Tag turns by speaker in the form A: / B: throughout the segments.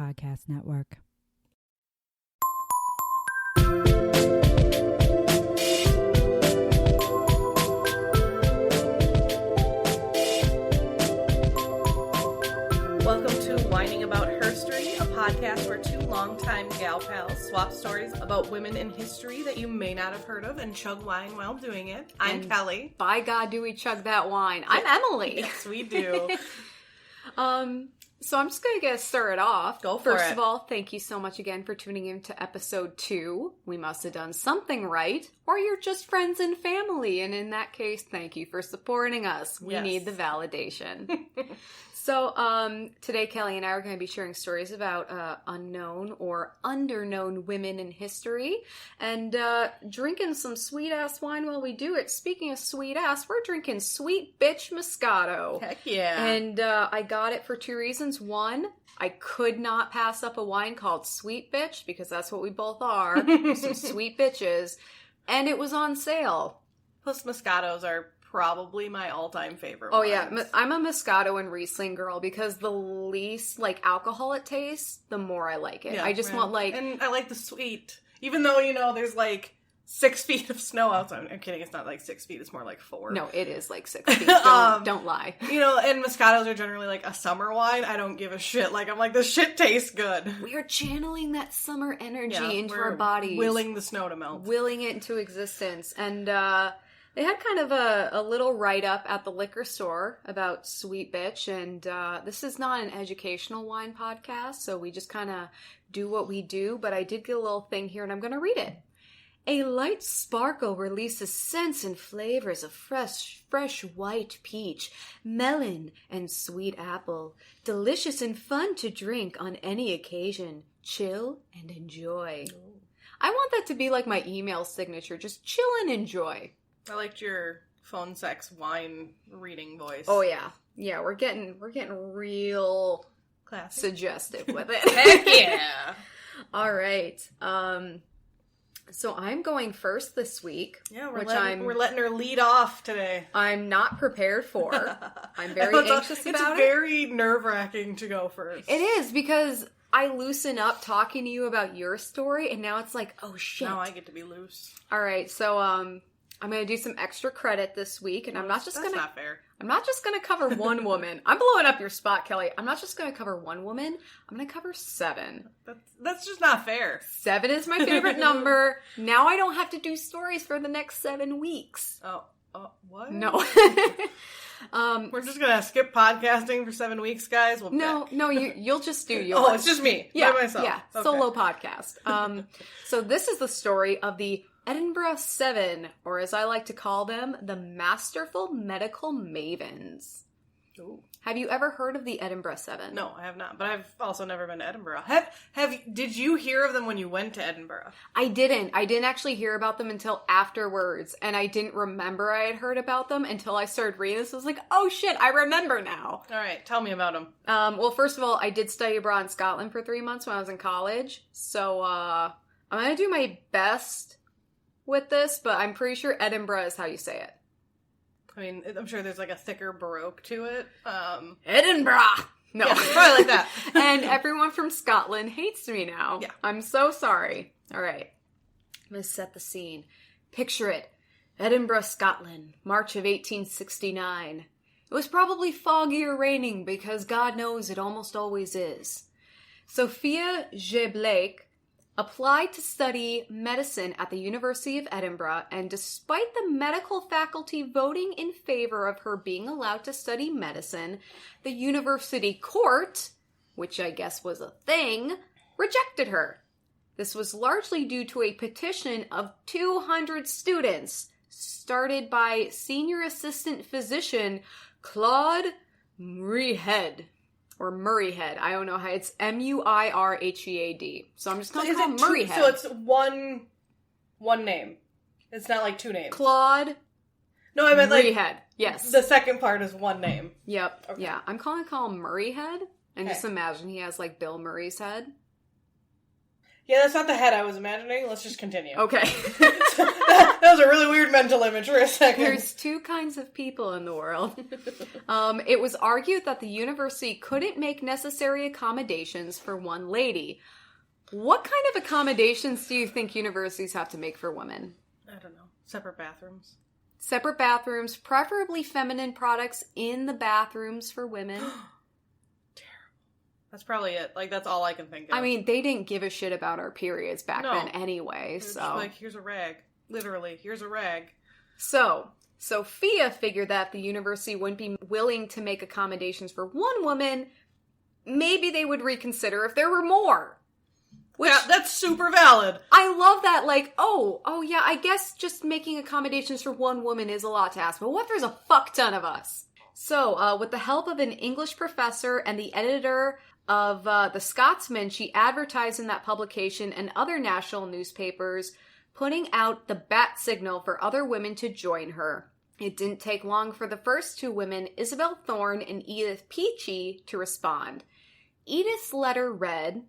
A: Podcast Network.
B: Welcome to Whining About Herstory, a podcast where two longtime gal pals swap stories about women in history that you may not have heard of and chug wine while doing it. I'm Kelley.
C: By God, do we chug that wine. I'm Emily.
B: Yes, we do.
C: So I'm just going to get started off.
B: Go for it.
C: First of all, thank you so much again for tuning in to episode 2. We must have done something right, or you're just friends and family. And in that case, thank you for supporting us. We need the validation. So, today Kelley and I are going to be sharing stories about unknown or underknown women in history and drinking some sweet-ass wine while we do it. Speaking of sweet-ass, we're drinking Sweet Bitch Moscato.
B: Heck yeah.
C: And I got it for 2 reasons. One, I could not pass up a wine called Sweet Bitch because that's what we both are. Some sweet bitches. And it was on sale.
B: Plus, Moscatos are probably my all-time favorite
C: Oh,
B: wines.
C: yeah. I'm a Moscato and Riesling girl because the least, alcohol it tastes, the more I like it.
B: Yeah,
C: I just want,
B: And I like the sweet. Even though, there's, 6 feet of snow outside. I'm kidding, it's not 6 feet, it's more 4.
C: No, it is 6 feet. Don't lie.
B: And Moscatos are generally, a summer wine. I don't give a shit. I'm like, this shit tastes good.
C: We are channeling that summer energy into our bodies.
B: Willing the snow to melt.
C: Willing it into existence. And, they had kind of a little write-up at the liquor store about Sweet Bitch, and this is not an educational wine podcast, so we just kind of do what we do, but I did get a little thing here, and I'm going to read it. A light sparkle releases scents and flavors of fresh white peach, melon, and sweet apple. Delicious and fun to drink on any occasion. Chill and enjoy. Ooh. I want that to be like my email signature, just chill and enjoy.
B: I liked your phone sex wine reading voice.
C: Oh yeah. Yeah, we're getting real
B: classy,
C: suggestive with it.
B: Heck yeah.
C: All right. So I'm going first this week.
B: Yeah, we're letting her lead off today.
C: I'm not prepared for. I'm very anxious about it.
B: It's very nerve-wracking to go first.
C: It is, because I loosen up talking to you about your story, and now it's like, oh shit.
B: Now I get to be loose.
C: All right, so I'm going to do some extra credit this week, and
B: That's not fair.
C: I'm not just going to cover one woman. I'm blowing up your spot, Kelley. I'm not just going to cover one woman. I'm going to cover 7.
B: That's just not fair.
C: 7 is my favorite number. Now I don't have to do stories for the next 7 weeks.
B: Oh, what?
C: No.
B: We're just going to skip podcasting for 7 weeks, guys?
C: No, you'll just do yours.
B: Oh, it's just me.
C: Yeah,
B: by myself.
C: Yeah,
B: okay.
C: Solo podcast. So this is the story of the Edinburgh 7, or as I like to call them, the masterful medical mavens.
B: Ooh.
C: Have you ever heard of the Edinburgh 7?
B: No, I have not, but I've also never been to Edinburgh. Did you hear of them when you went to Edinburgh?
C: I didn't actually hear about them until afterwards, and I didn't remember I had heard about them until I started reading this. I was like, oh shit, I remember now.
B: All right, tell me about them.
C: Well, first of all, I did study abroad in Scotland for 3 months when I was in college, so I'm going to do my best with this, but I'm pretty sure Edinburgh is how you say it.
B: I mean, I'm sure there's a thicker Baroque to it.
C: Edinburgh! No.
B: Yeah, probably like that.
C: And everyone from Scotland hates me now.
B: Yeah.
C: I'm so sorry. All right. I'm going to set the scene. Picture it. Edinburgh, Scotland, March of 1869. It was probably foggy or raining because God knows it almost always is. Sophia G. Blake applied to study medicine at the University of Edinburgh, and despite the medical faculty voting in favor of her being allowed to study medicine, the university court, which I guess was a thing, rejected her. This was largely due to a petition of 200 students, started by senior assistant physician Claude Murrayhead. Or Murrayhead. I don't know how. It's Murrayhead. So I'm just going to call him Murrayhead.
B: So it's one name. It's not 2 names.
C: Claude.
B: No, I meant
C: Murrayhead. Yes.
B: The second part is one name.
C: Yep.
B: Okay.
C: Yeah. I'm calling him Murrayhead. And just imagine he has Bill Murray's head.
B: Yeah, that's not the head I was imagining. Let's just continue.
C: Okay.
B: That That was a really weird mental image for a second.
C: There's two kinds of people in the world. It was argued that the university couldn't make necessary accommodations for one lady. What kind of accommodations do you think universities have to make for women?
B: I don't know. Separate bathrooms.
C: Separate bathrooms, preferably feminine products in the bathrooms for women.
B: That's probably it. Like, that's all I can think of.
C: I mean, they didn't give a shit about our periods back then anyway,
B: It's
C: so...
B: like, here's a rag. Literally, here's a rag.
C: So, Sophia figured that the university wouldn't be willing to make accommodations for one woman. Maybe they would reconsider if there were more. Which,
B: yeah, that's super valid.
C: I love that, like, oh yeah, I guess just making accommodations for one woman is a lot to ask, but what if there's a fuck ton of us? So, with the help of an English professor and the editor of The Scotsman, she advertised in that publication and other national newspapers, putting out the bat signal for other women to join her. It didn't take long for the first two women, Isabel Thorne and Edith Peachy, to respond. Edith's letter read,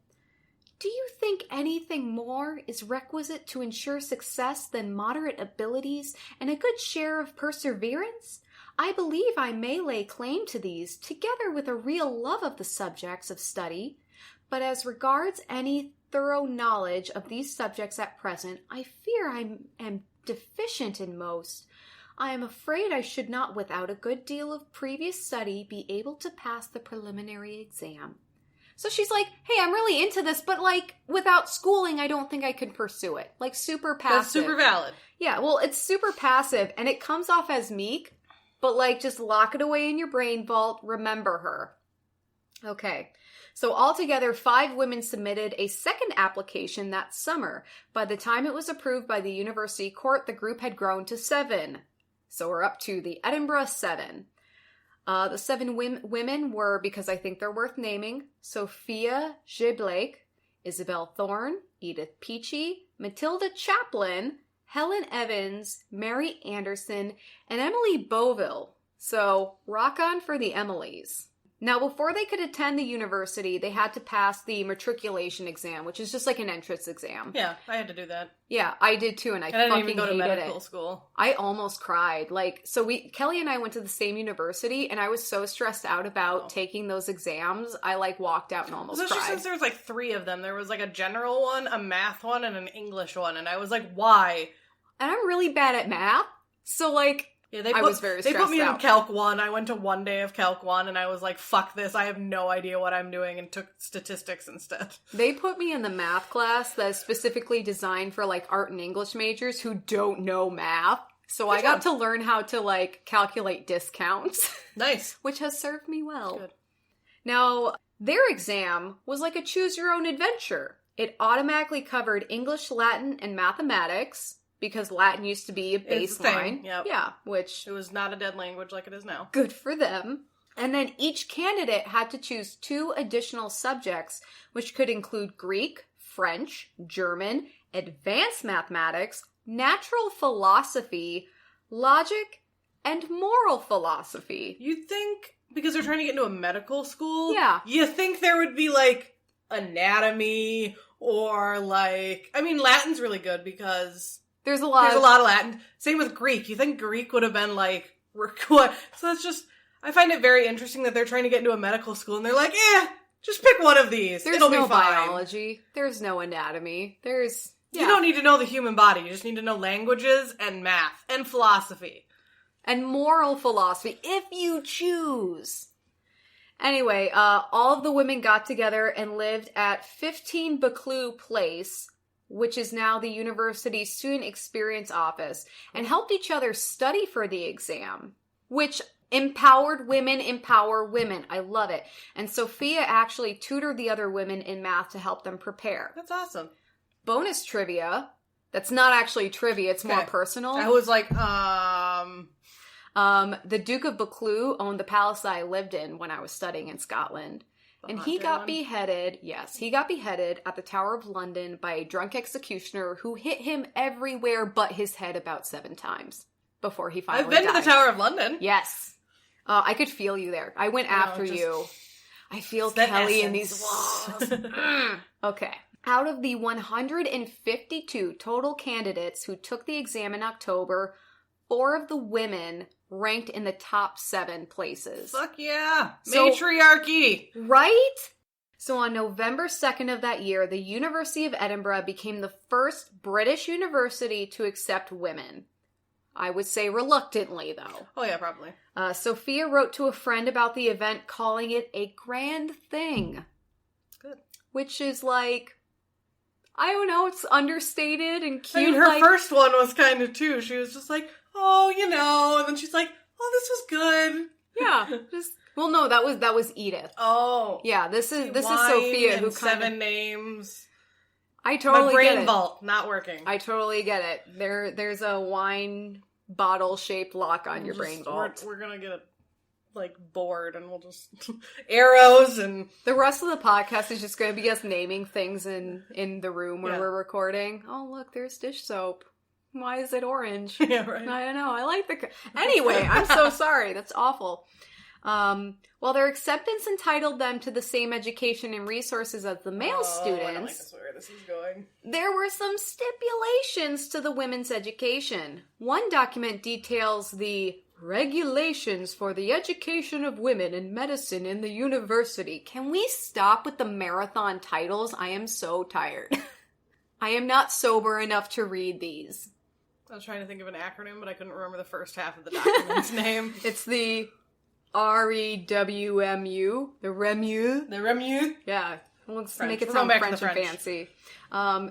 C: "Do you think anything more is requisite to ensure success than moderate abilities and a good share of perseverance? I believe I may lay claim to these, together with a real love of the subjects of study. But as regards any thorough knowledge of these subjects at present, I fear I am deficient in most. I am afraid I should not, without a good deal of previous study, be able to pass the preliminary exam." So she's like, hey, I'm really into this, but like, without schooling, I don't think I could pursue it. Like, super passive.
B: That's super valid.
C: Yeah, well, it's super passive, and it comes off as meek, but like, just lock it away in your brain vault. Remember her. Okay. So altogether, 5 women submitted a second application that summer. By the time it was approved by the university court, the group had grown to 7. So we're up to the Edinburgh 7. The 7 women were, because I think they're worth naming, Sophia J. Blake, Isabel Thorne, Edith Peachy, Matilda Chaplin, Helen Evans, Mary Anderson, and Emily Boville. So, rock on for the Emilys. Now, before they could attend the university, they had to pass the matriculation exam, which is just like an entrance exam.
B: Yeah, I had to do that.
C: Yeah, I did too, and I
B: didn't
C: fucking
B: even go to
C: hated
B: medical
C: it.
B: school.
C: I almost cried. Like, so Kelley and I went to the same university, and I was so stressed out about taking those exams, I like walked out and almost cried.
B: Especially since there was like 3 of them. There was like a general one, a math one, and an English one, and I was like, why?
C: And I'm really bad at math, so like,
B: Yeah,
C: I was very stressed out.
B: They put me in Calc 1. I went to one day of Calc 1, and I was like, fuck this, I have no idea what I'm doing, and took statistics instead.
C: They put me in the math class that's specifically designed for, like, art and English majors who don't know math. So I got to learn how to, like, calculate discounts.
B: Nice.
C: Which has served me well.
B: Good.
C: Now, their exam was like a choose-your-own-adventure. It automatically covered English, Latin, and mathematics, because Latin used to be a baseline.
B: Yep.
C: Yeah, which...
B: It was not a dead language like it is now.
C: Good for them. And then each candidate had to choose 2 additional subjects, which could include Greek, French, German, advanced mathematics, natural philosophy, logic, and moral philosophy.
B: You'd think, because they're trying to get into a medical school,
C: Yeah.
B: you think there would be, like, anatomy, or, like... I mean, Latin's really good, because...
C: There's a lot
B: of Latin. Same with Greek. You think Greek would have been, like... So that's just... I find it very interesting that they're trying to get into a medical school, and they're like, just pick one of these.
C: There's
B: It'll
C: no
B: be fine.
C: biology. There's no anatomy. There's... Yeah.
B: You don't need to know the human body. You just need to know languages and math and philosophy.
C: And moral philosophy, if you choose. Anyway, all of the women got together and lived at 15 Buccleuch Place, which is now the university's student experience office, and helped each other study for the exam, which empowered women empower women. I love it. And Sophia actually tutored the other women in math to help them prepare.
B: That's awesome.
C: Bonus trivia. That's not actually trivia, it's more personal.
B: I was like,
C: the Duke of Buccleuch owned the palace that I lived in when I was studying in Scotland. And he got beheaded, he got beheaded at the Tower of London by a drunk executioner who hit him everywhere but his head about 7 times before he finally died.
B: I've been to the Tower of London.
C: Yes. I could feel you there. I went after you. I feel Kelley in these walls. Okay. Out of the 152 total candidates who took the exam in October, 4 of the women ranked in the top 7 places.
B: Fuck yeah! Matriarchy!
C: Right? So on November 2nd of that year, the University of Edinburgh became the first British university to accept women. I would say reluctantly, though.
B: Oh yeah, probably.
C: Sophia wrote to a friend about the event, calling it a grand thing.
B: Good.
C: Which is like, I don't know, it's understated and cute.
B: I mean, her first one was kind of too. She was just like, oh, you know, and then she's like, oh, this was good.
C: Yeah, just... Well, no, that was Edith.
B: Oh.
C: Yeah, this is Sophia who kind of...
B: 7 names.
C: I totally
B: My
C: get it.
B: brain vault, not working.
C: I totally get it. There's a wine bottle-shaped lock on your brain vault.
B: We're gonna get, bored, and we'll just... arrows, and...
C: The rest of the podcast is just gonna be us naming things in the room where we're recording. Oh, look, there's dish soap. Why is it orange?
B: Yeah, right.
C: I don't know. I like the... Anyway, I'm so sorry. That's awful. While their acceptance entitled them to the same education and resources as the male students,
B: I don't like this where this is going.
C: There were some stipulations to the women's education. One document details the regulations for the education of women in medicine in the university. Can we stop with the marathon titles? I am so tired. I am not sober enough to read these.
B: I was trying to think of an acronym, but I couldn't remember the first half of the document's name.
C: It's the REWMU. The REMU.
B: The REMU?
C: Yeah. Let's
B: French.
C: make it
B: We're
C: sound
B: going back
C: French
B: to
C: and
B: the
C: fancy.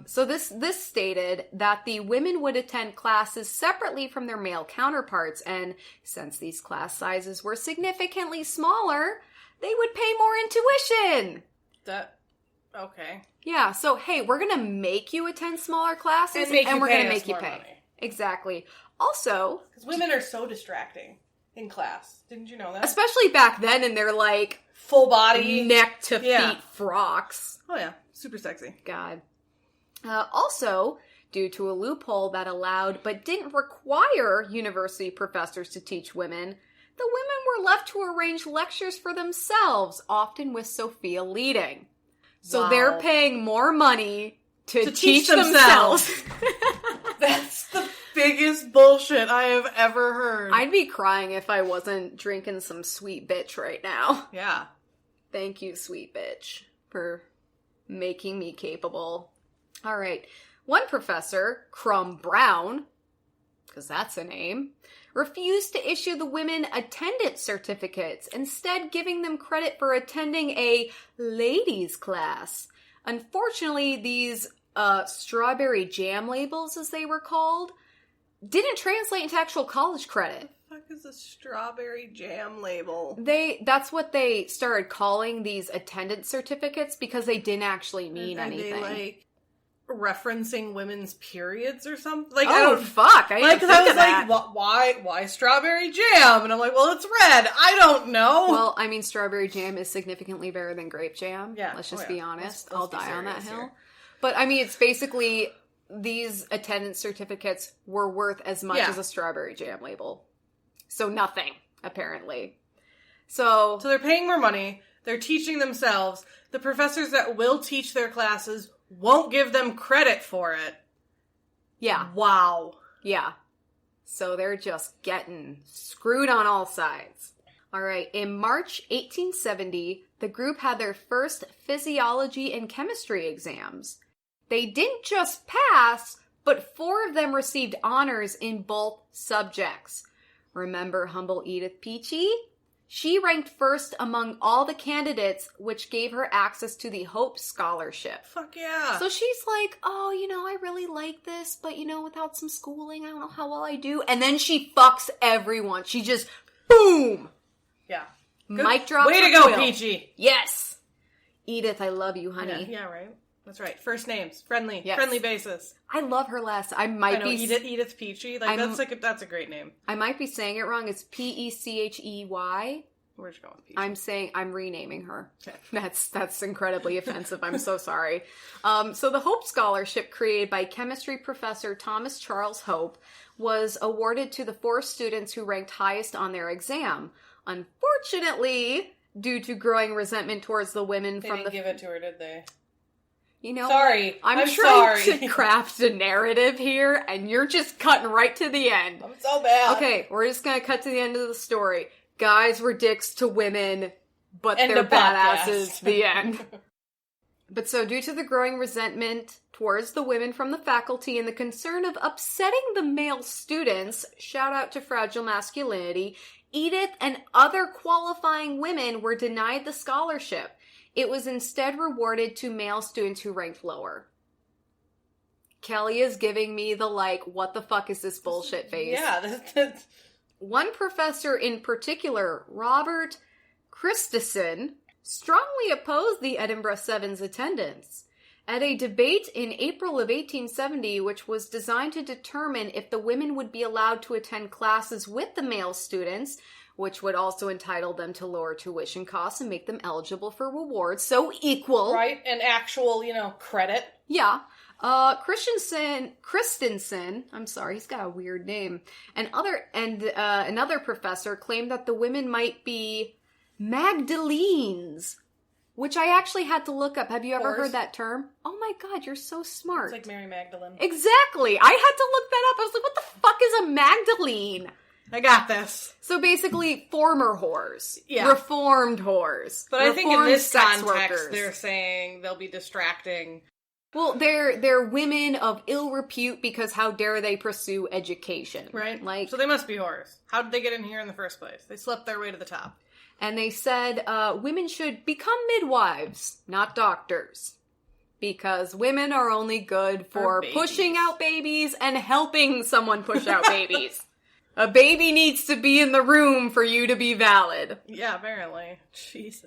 C: So this stated that the women would attend classes separately from their male counterparts, and since these class sizes were significantly smaller, they would pay more in tuition.
B: Okay.
C: Yeah, so hey, we're gonna make you attend smaller classes, and we're gonna make you pay. Money. Exactly. Also...
B: Because women are so distracting in class. Didn't you know that?
C: Especially back then in their,
B: full body,
C: neck to feet frocks.
B: Oh yeah, super sexy.
C: God. Also, due to a loophole that allowed but didn't require university professors to teach women, the women were left to arrange lectures for themselves, often with Sophia leading. So they're paying more money to teach themselves.
B: That's the biggest bullshit I have ever heard.
C: I'd be crying if I wasn't drinking some Sweet Bitch right now.
B: Yeah.
C: Thank you, Sweet Bitch, for making me capable. All right. One professor, Crumb Brown, because that's a name, refused to issue the women attendance certificates, instead giving them credit for attending a ladies' class. Unfortunately, these strawberry jam labels, as they were called, didn't translate into actual college credit.
B: What the fuck is a strawberry jam label?
C: That's what they started calling these attendance certificates because they didn't actually mean anything.
B: They, referencing women's periods or something?
C: Fuck! I didn't think of that.
B: Why strawberry jam? And I'm like, well, it's red. I don't know.
C: Well, I mean, strawberry jam is significantly better than grape jam.
B: Yeah.
C: Let's just be honest.
B: Let's
C: I'll
B: be
C: die on that hill.
B: here.
C: But I mean, it's basically these attendance certificates were worth as much as a strawberry jam label. So nothing, apparently. So
B: they're paying more money. They're teaching themselves. The professors that will teach their classes won't give them credit for it.
C: Yeah.
B: Wow.
C: Yeah. So they're just getting screwed on all sides. All right. In March 1870, the group had their first physiology and chemistry exams. They didn't just pass, but 4 of them received honors in both subjects. Remember humble Edith Peachy? She ranked first among all the candidates, which gave her access to the Hope Scholarship.
B: Fuck yeah.
C: So she's like, oh, I really like this, but, without some schooling, I don't know how well I do. And then she fucks everyone. She just, boom!
B: Yeah.
C: Good. Mic drop.
B: Way to go, Peachy.
C: Yes. Edith, I love you, honey.
B: Yeah, right. That's right. First names. Friendly.
C: Yes.
B: Friendly basis.
C: I love her last.
B: Edith Peachy. That's a great name.
C: I might be saying it wrong. It's Pechey.
B: Where'd you go with Peachy?
C: I'm renaming her.
B: Okay.
C: That's incredibly offensive. I'm so sorry. So the Hope Scholarship, created by chemistry professor Thomas Charles Hope, was awarded to the 4 students who ranked highest on their exam. Unfortunately, due to growing resentment towards the women
B: they didn't give it to her, did they?
C: You know,
B: sorry.
C: I'm trying to craft a narrative here, and you're just cutting right to the end.
B: I'm so bad.
C: Okay, we're just gonna cut to the end of the story. Guys were dicks to women, but
B: End
C: they're
B: of podcast.
C: badasses. The end. But so, due to the growing resentment towards the women from the faculty and the concern of upsetting the male students, shout out to Fragile Masculinity, Edith and other qualifying women were denied the scholarship. It was instead rewarded to male students who ranked lower. Kelley is giving me the, what the fuck is this bullshit face?
B: Yeah.
C: One professor in particular, Robert Christison, strongly opposed the Edinburgh Seven's attendance. At a debate in April of 1870, which was designed to determine if the women would be allowed to attend classes with the male students, which would also entitle them to lower tuition costs and make them eligible for rewards. So equal.
B: Right? An actual, credit.
C: Yeah. Christensen, I'm sorry, he's got a weird name. Another professor claimed that the women might be Magdalenes, which I actually had to look up. Have you ever heard that term? Oh my god, you're so smart.
B: It's like Mary Magdalene.
C: Exactly. I had to look that up. I was like, what the fuck is a Magdalene?
B: I got this.
C: So basically, former whores.
B: Yeah.
C: Reformed whores.
B: But
C: reformed
B: I think in this context,
C: workers.
B: they're saying they'll be distracting.
C: Well, they're women of ill repute because how dare they pursue education.
B: Right. So they must be whores. How did they get in here in the first place? They slept their way to the top.
C: And they said women should become midwives, not doctors. Because women are only good for pushing out babies and helping someone push out babies. A baby needs to be in the room for you to be valid.
B: Yeah, apparently. Jesus.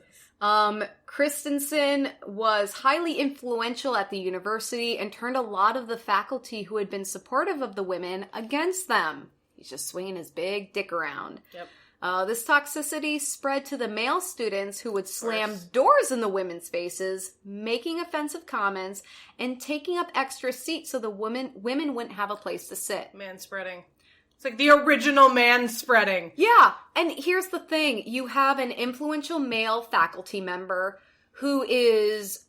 C: Christensen was highly influential at the university and turned a lot of the faculty who had been supportive of the women against them. He's just swinging his big dick around.
B: Yep.
C: This toxicity spread to the male students who would slam doors in the women's faces, making offensive comments, and taking up extra seats so the women wouldn't have a place to sit.
B: Man-spreading. It's like the original man-spreading.
C: Yeah, and here's the thing. You have an influential male faculty member who is,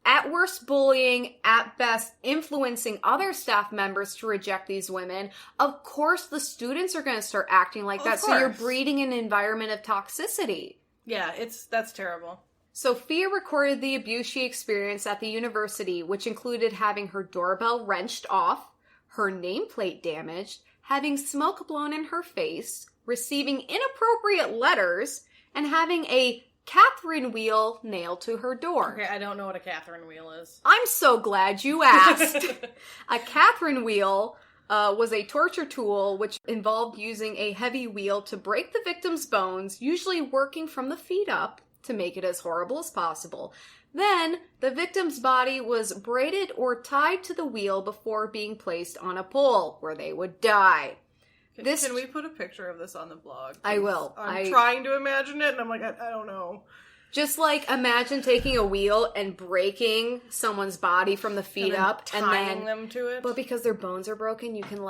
C: at worst, bullying, at best, influencing other staff members to reject these women. Of course, the students are going to start acting like that, so you're breeding an environment of toxicity.
B: Yeah, that's terrible.
C: Sophia recorded the abuse she experienced at the university, which included having her doorbell wrenched off, her nameplate damaged, having smoke blown in her face, receiving inappropriate letters, and having a Catherine wheel nailed to her door.
B: Okay, I don't know what a Catherine wheel is.
C: I'm so glad you asked. A Catherine wheel was a torture tool which involved using a heavy wheel to break the victim's bones, usually working from the feet up to make it as horrible as possible. Then, the victim's body was braided or tied to the wheel before being placed on a pole, where they would die.
B: Can we put a picture of this on the blog?
C: I will.
B: I'm trying to imagine it, and I'm like, I don't know.
C: Just, imagine taking a wheel and breaking someone's body from the feet up.
B: Tying them to it.
C: But because their bones are broken, you can,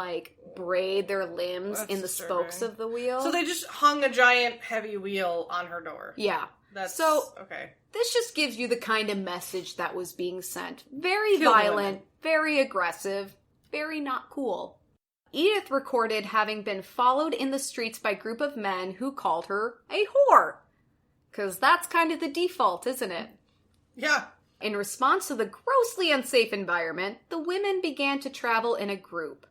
C: braid their limbs in the spokes of the wheel.
B: So they just hung a giant heavy wheel on her door.
C: Yeah.
B: Okay.
C: This just gives you the kind of message that was being sent. Very violent, very aggressive, very not cool. Edith recorded having been followed in the streets by a group of men who called her a whore. Because that's kind of the default, isn't it?
B: Yeah.
C: In response to the grossly unsafe environment, the women began to travel in a group.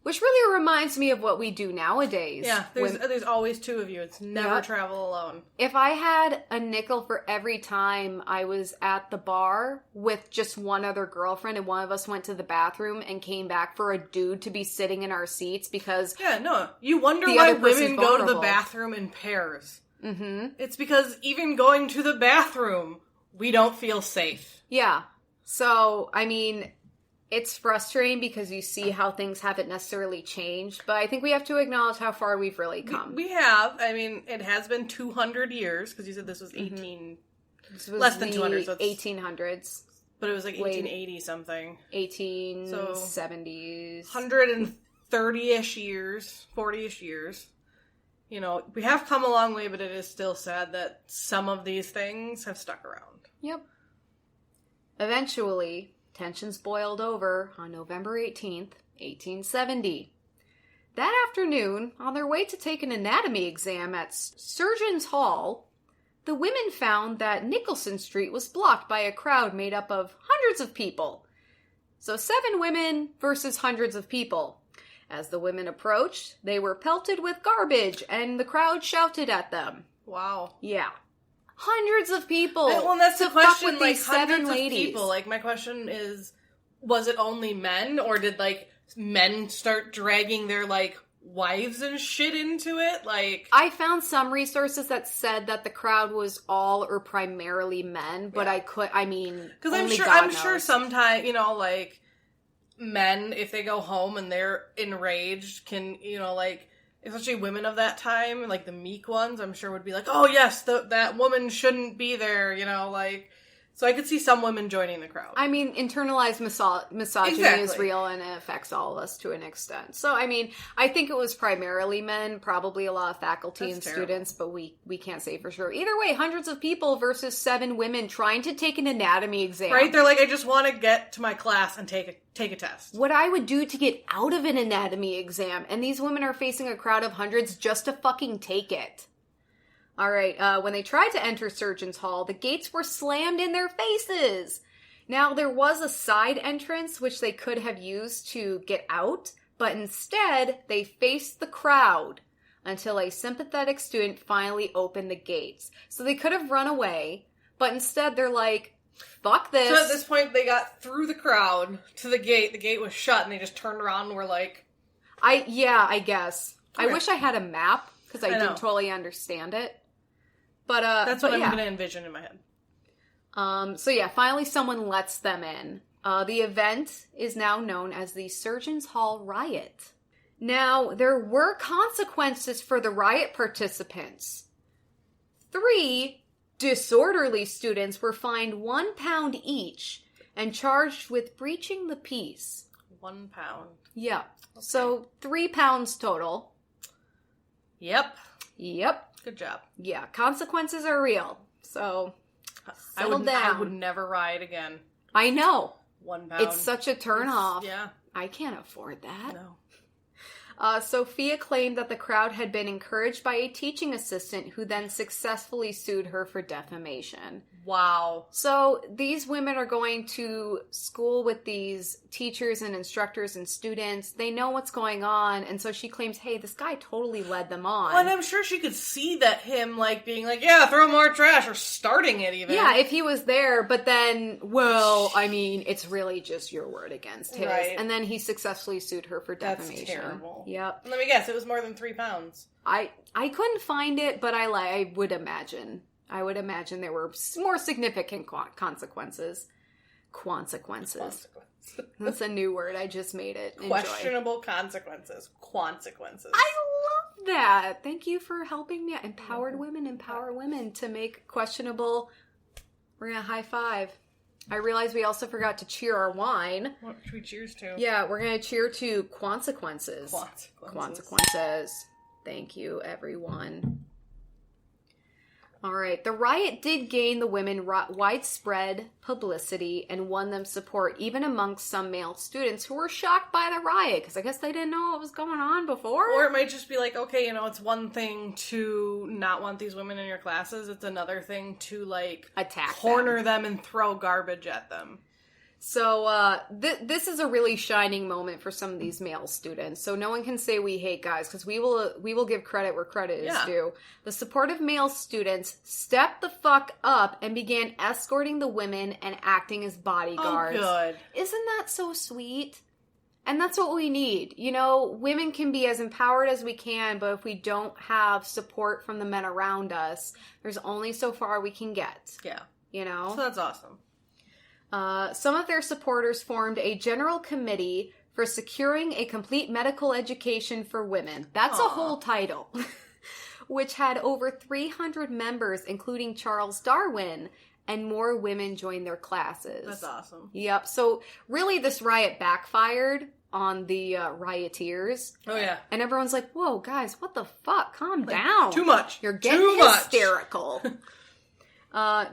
C: Which really reminds me of what we do nowadays.
B: Yeah, there's always two of you. It's never travel alone.
C: If I had a nickel for every time I was at the bar with just one other girlfriend and one of us went to the bathroom and came back for a dude to be sitting in our seats because...
B: Yeah, no. You wonder why women go to the bathroom in pairs. Mm-hmm. It's because even going to the bathroom, we don't feel safe.
C: Yeah. So, I mean... It's frustrating because you see how things haven't necessarily changed, but I think we have to acknowledge how far we've really come.
B: We have. I mean, it has been 200 years, because you said this was 18... This was less than 200, so
C: 1800s.
B: But it was 1880-something.
C: 1870s.
B: 130-ish years, 40-ish years. We have come a long way, but it is still sad that some of these things have stuck around.
C: Yep. Eventually... tensions boiled over on November 18th, 1870. That afternoon, on their way to take an anatomy exam at Surgeons Hall, the women found that Nicholson Street was blocked by a crowd made up of hundreds of people. So 7 women versus hundreds of people. As the women approached, they were pelted with garbage, and the crowd shouted at them.
B: Wow.
C: Yeah. Hundreds of people.
B: Well, that's the question,
C: with
B: like,
C: these
B: hundreds
C: 7 ladies.
B: of people. Like, my question is, was it only men, or did, like, men start dragging their, like, wives and shit into it? Like,
C: I found some resources that said that the crowd was all or primarily men, but
B: yeah.
C: Because
B: I'm sure sometimes, like, men, if they go home and they're enraged, can, like, especially women of that time, like the meek ones, I'm sure would be like, oh yes, that woman shouldn't be there, like, so I could see some women joining the crowd.
C: Internalized misogyny is real, and it affects all of us to an extent. So, I think it was primarily men, probably a lot of faculty and students, but we can't say for sure. Either way, hundreds of people versus 7 women trying to take an anatomy exam.
B: Right? They're like, I just want to get to my class and take a test.
C: What I would do to get out of an anatomy exam, and these women are facing a crowd of hundreds just to fucking take it. All right, when they tried to enter Surgeons Hall, the gates were slammed in their faces. Now, there was a side entrance which they could have used to get out, but instead, they faced the crowd until a sympathetic student finally opened the gates. So they could have run away, but instead they're like, fuck this.
B: So at this point, they got through the crowd to the gate. The gate was shut, and they just turned around and were like...
C: I guess. Okay. I wish I had a map, because I didn't totally understand it. But
B: that's what I'm going to envision in my head.
C: Finally someone lets them in. The event is now known as the Surgeons Hall Riot. Now, there were consequences for the riot participants. 3 disorderly students were fined £1 each and charged with breaching the peace.
B: £1.
C: Yeah. Okay. So £3 total.
B: Yep. Good job.
C: Yeah, consequences are real. So, settle down.
B: I would never riot again.
C: I know.
B: £1.
C: It's such a turnoff.
B: Yeah.
C: I can't afford that.
B: No.
C: Sophia claimed that the crowd had been encouraged by a teaching assistant who then successfully sued her for defamation.
B: Wow.
C: So these women are going to school with these teachers and instructors and students. They know what's going on. And so she claims, hey, this guy totally led them on.
B: Well, and I'm sure she could see that him, like, being like, yeah, throw more trash, or starting it even.
C: Yeah, if he was there. But then, it's really just your word against his.
B: Right.
C: And then he successfely sued her for defamation.
B: That's terrible.
C: Yep.
B: Let me guess, it was more than £3.
C: I couldn't find it, but I would imagine. I would imagine there were more significant consequences. Consequences. That's a new word. I just made it. Enjoy.
B: Questionable consequences. Consequences.
C: I love that. Thank you for helping me. Empower women to make questionable. We're going to high five. I realize we also forgot to cheer our wine.
B: What should we cheers to?
C: Yeah, we're going to cheer to consequences. Consequences. Thank you, everyone. All right. The riot did gain the women widespread publicity and won them support, even amongst some male students who were shocked by the riot, because I guess they didn't know what was going on before.
B: Or it might just be like, okay, it's one thing to not want these women in your classes. It's another thing to, like, corner them and throw garbage at them.
C: So, this is a really shining moment for some of these male students. So no one can say we hate guys, because we will give credit where credit is due. The supportive male students stepped the fuck up and began escorting the women and acting as bodyguards.
B: Oh, good.
C: Isn't that so sweet? And that's what we need. Women can be as empowered as we can, but if we don't have support from the men around us, there's only so far we can get.
B: Yeah.
C: So
B: that's awesome.
C: Some of their supporters formed a general committee for securing a complete medical education for women. That's a whole title. Which had over 300 members, including Charles Darwin, and more women joined their classes.
B: That's awesome.
C: Yep. So really this riot backfired on the rioters.
B: Oh, yeah.
C: And everyone's like, whoa, guys, what the fuck? Calm down.
B: Too much.
C: You're getting hysterical.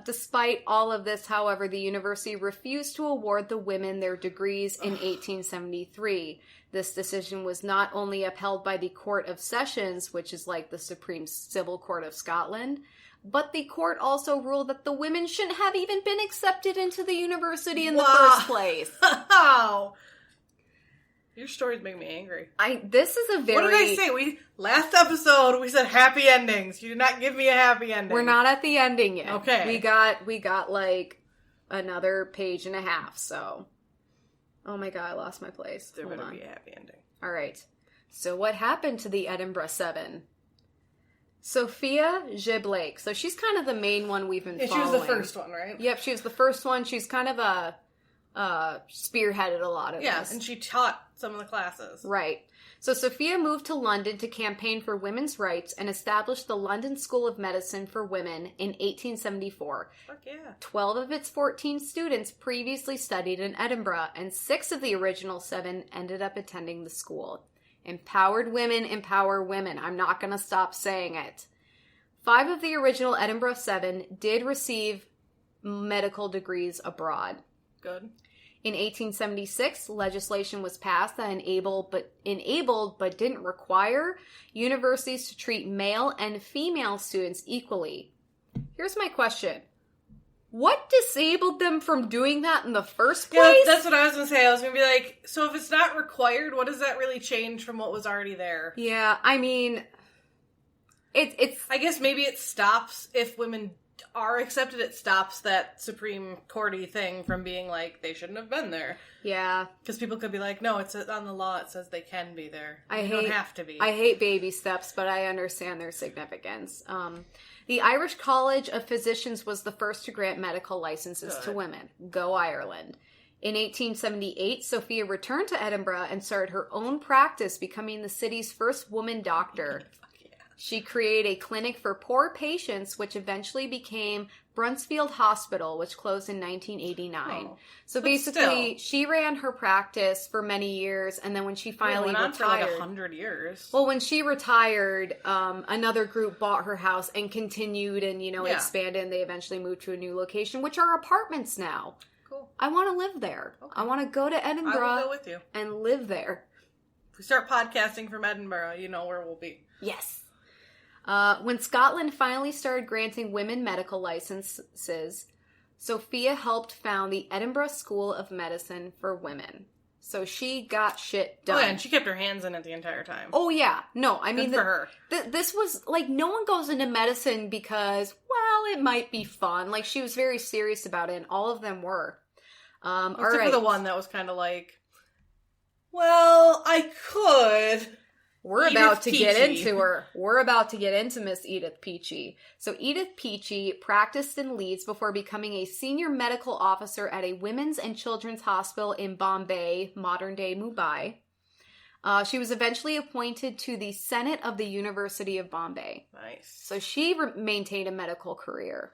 C: Despite all of this, however, the university refused to award the women their degrees in 1873. This decision was not only upheld by the Court of Sessions, which is like the Supreme Civil Court of Scotland, but the court also ruled that the women shouldn't have even been accepted into the university in the first place.
B: Wow. Your stories make me angry.
C: This is a very...
B: What did I say? Last episode, we said happy endings. You did not give me a happy ending.
C: We're not at the ending yet.
B: Okay.
C: We got like another page and a half, so... Oh my god, I lost my place.
B: There better be a happy ending.
C: All right. So what happened to the Edinburgh Seven? Sophia Giblake. So she's kind of the main one we've been following.
B: She was the first one, right?
C: Yep, she was the first one. She's kind of spearheaded a lot of this.
B: And she taught some of the classes.
C: Right. So Sophia moved to London to campaign for women's rights and established the London School of Medicine for Women in 1874.
B: Fuck yeah.
C: 12 of its 14 students previously studied in Edinburgh, and 6 of the original 7 ended up attending the school. Empowered women empower women. I'm not going to stop saying it. 5 of the original Edinburgh 7 did receive medical degrees abroad.
B: Good.
C: In 1876, legislation was passed that enabled but didn't require universities to treat male and female students equally. Here's my question. What disabled them from doing that in the first place?
B: Yeah, that's what I was going to say. I was going to be like, so if it's not required, what does that really change from what was already there?
C: Yeah, I mean, it's...
B: I guess maybe it stops, if women are accepted, it stops that Supreme Court-y thing from being like, they shouldn't have been there.
C: Yeah.
B: Because people could be like, no, it's on the law, it says they can be there. They don't have to be.
C: I hate baby steps, but I understand their significance. The Irish College of Physicians was the first to grant medical licenses to women. Go Ireland. In 1878, Sophia returned to Edinburgh and started her own practice, becoming the city's first woman doctor. She created a clinic for poor patients, which eventually became Brunsfield Hospital, which closed in 1989.
B: Oh,
C: so basically, she ran her practice for many years, and then when she finally
B: went on
C: retired...
B: for like 100 years.
C: Well, when she retired, another group bought her house and continued and, expanded, and they eventually moved to a new location, which are apartments now.
B: Cool.
C: I want to live there. Okay. I want to go to Edinburgh
B: I will go with you.
C: And live there.
B: If we start podcasting from Edinburgh, you know where we'll be.
C: Yes. When Scotland finally started granting women medical licenses, Sophia helped found the Edinburgh School of Medicine for Women. So she got shit done.
B: Oh, yeah, and she kept her hands in it the entire time.
C: Oh, yeah. No, I mean...
B: Good for her.
C: This was, like, no one goes into medicine because, well, it might be fun. Like, she was very serious about it, and all of them were.
B: Except for the one that was kind of like, well, I could...
C: We're about to get into her. We're about to get into Miss Edith Peachy. So Edith Peachy practiced in Leeds before becoming a senior medical officer at a women's and children's hospital in Bombay, modern-day Mumbai. She was eventually appointed to the Senate of the University of Bombay.
B: Nice.
C: So she maintained a medical career.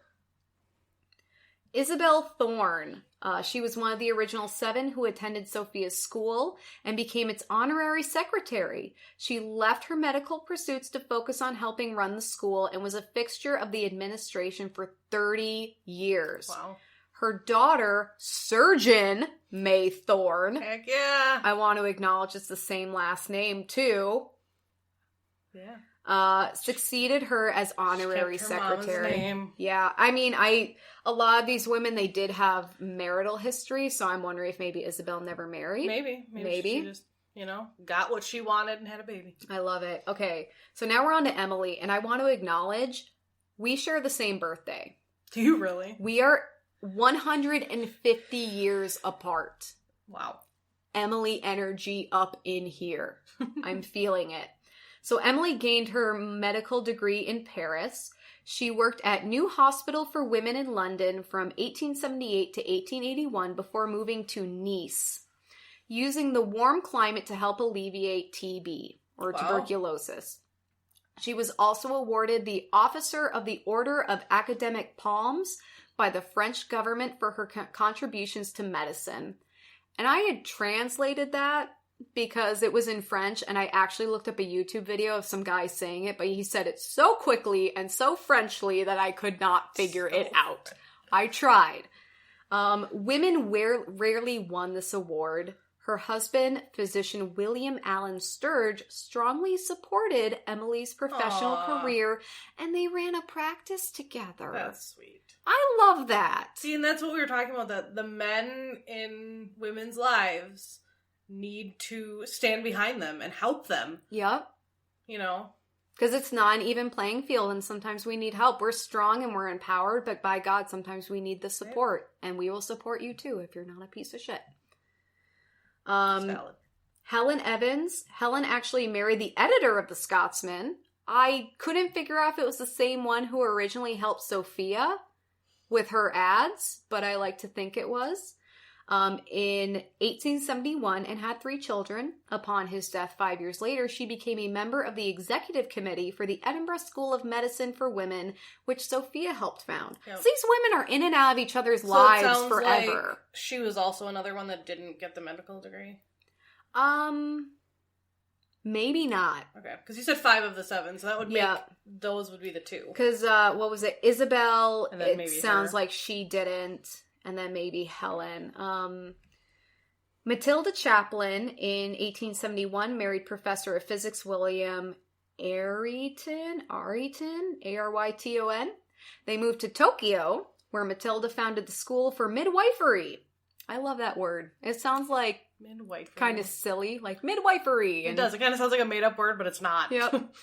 C: Isabel Thorne. She was one of the original 7 who attended Sophia's school and became its honorary secretary. She left her medical pursuits to focus on helping run the school and was a fixture of the administration for 30 years.
B: Wow.
C: Her daughter, Surgeon May Thorne.
B: Heck yeah.
C: I want to acknowledge it's the same last name, too.
B: Yeah.
C: Succeeded her as honorary secretary.
B: Mom's name.
C: Yeah, I mean, a lot of these women, they did have marital history, so I'm wondering if maybe Isabel never married.
B: Maybe. She just, got what she wanted and had a baby.
C: I love it. Okay, so now we're on to Emily, and I want to acknowledge we share the same birthday.
B: Do you really?
C: We are 150 years apart.
B: Wow.
C: Emily energy up in here. I'm feeling it. So Emily gained her medical degree in Paris. She worked at New Hospital for Women in London from 1878 to 1881 before moving to Nice, using the warm climate to help alleviate TB, or tuberculosis. She was also awarded the Officer of the Order of Academic Palms by the French government for her contributions to medicine. And I had translated that because it was in French, and I actually looked up a YouTube video of some guy saying it, but he said it so quickly and so Frenchly that I could not figure it out. I tried. Women rarely won this award. Her husband, physician William Allen Sturge, strongly supported Emily's professional career, and they ran a practice together.
B: That's sweet.
C: I love that.
B: See, and that's what we were talking about, that the men in women's lives need to stand behind them and help them.
C: Yep.
B: You know?
C: Because it's not an even playing field, and sometimes we need help. We're strong and we're empowered, but by God, sometimes we need the support. Right. And we will support you too if you're not a piece of shit. Helen Evans. Helen actually married the editor of The Scotsman. I couldn't figure out if it was the same one who originally helped Sophia with her ads, but I like to think it was. In 1871, and had 3 children. Upon his death 5 years later, she became a member of the executive committee for the Edinburgh School of Medicine for Women, which Sophia helped found. Yep. So these women are in and out of each other's lives forever.
B: Like she was also another one that didn't get the medical degree.
C: Maybe not.
B: Okay, because you said 5 of the 7, so that would make those would be the 2.
C: Because what was it? Isabel.
B: And then
C: it
B: maybe
C: sounds
B: her.
C: like she didn't. And then maybe Helen. Matilda Chaplin in 1871 married professor of physics William Aryton, Aryton. They moved to Tokyo, where Matilda founded the School for Midwifery. I love that word. It sounds like
B: midwifery.
C: Kind of silly, like midwifery.
B: It does. It kind of sounds like a made-up word, but it's not.
C: Yep.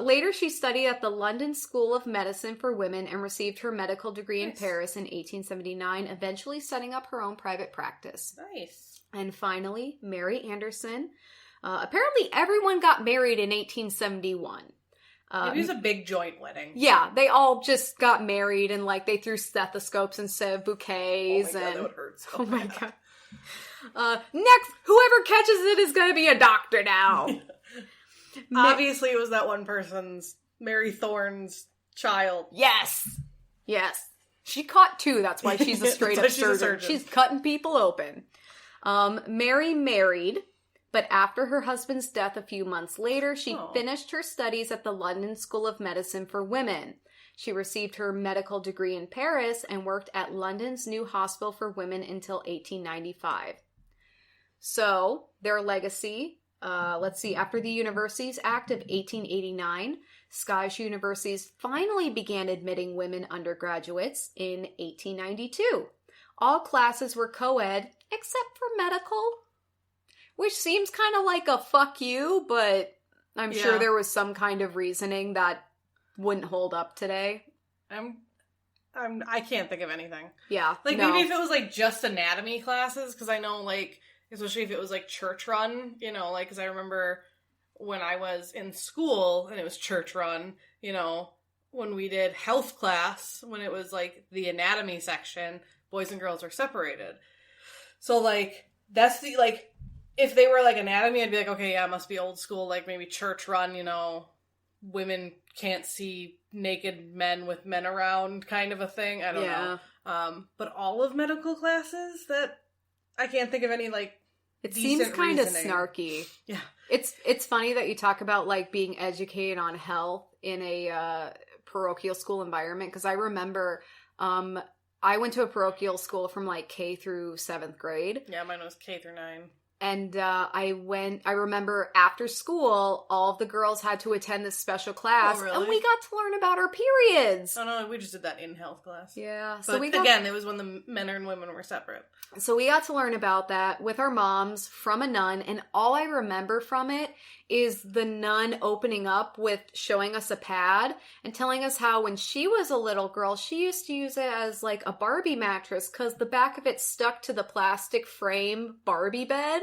C: Later, she studied at the London School of Medicine for Women and received her medical degree in Paris in 1879, eventually setting up her own private practice.
B: Nice.
C: And finally, Mary Anderson. Apparently, everyone got married in 1871.
B: It was a big joint wedding.
C: Yeah, they all just got married and like they threw stethoscopes instead of bouquets.
B: Oh my God, that would hurt so
C: my God. Next, whoever catches it is going to be a doctor now.
B: Obviously, it was that one person's, Mary Thorne's child.
C: Yes. She caught 2. That's why she's a straight up surgeon. She's cutting people open. Mary married, but after her husband's death a few months later, she finished her studies at the London School of Medicine for Women. She received her medical degree in Paris and worked at London's new hospital for women until 1895. So, their legacy... let's see, after the Universities Act of 1889, Scottish universities finally began admitting women undergraduates in 1892. All classes were co-ed, except for medical, which seems kind of like a fuck you, but I'm sure there was some kind of reasoning that wouldn't hold up today.
B: I can't think of anything.
C: Yeah.
B: Like, maybe if it was, like, just anatomy classes, because I know, like... Especially if it was, like, church run, you know, like, because I remember when I was in school and it was church run, you know, when we did health class, when it was, like, the anatomy section, boys and girls were separated. So, like, that's the, like, if they were, like, anatomy, I'd be like, okay, yeah, it must be old school, like, maybe church run, you know, women can't see naked men with men around kind of a thing. I don't know. But all of medical classes that... I can't think of any, like,
C: it seems kind of snarky.
B: Yeah.
C: It's funny that you talk about, like, being educated on health in a parochial school environment, because I remember I went to a parochial school from, like, K through 7th grade.
B: Yeah, mine was K through 9.
C: And I remember after school, all of the girls had to attend this special class.
B: Oh, really?
C: And we got to learn about our periods.
B: Oh, no, we just did that in health class.
C: Yeah.
B: So again, it was when the men and women were separate.
C: So we got to learn about that with our moms from a nun. And all I remember from it is the nun opening up with showing us a pad and telling us how when she was a little girl, she used to use it as like a Barbie mattress because the back of it stuck to the plastic frame Barbie bed.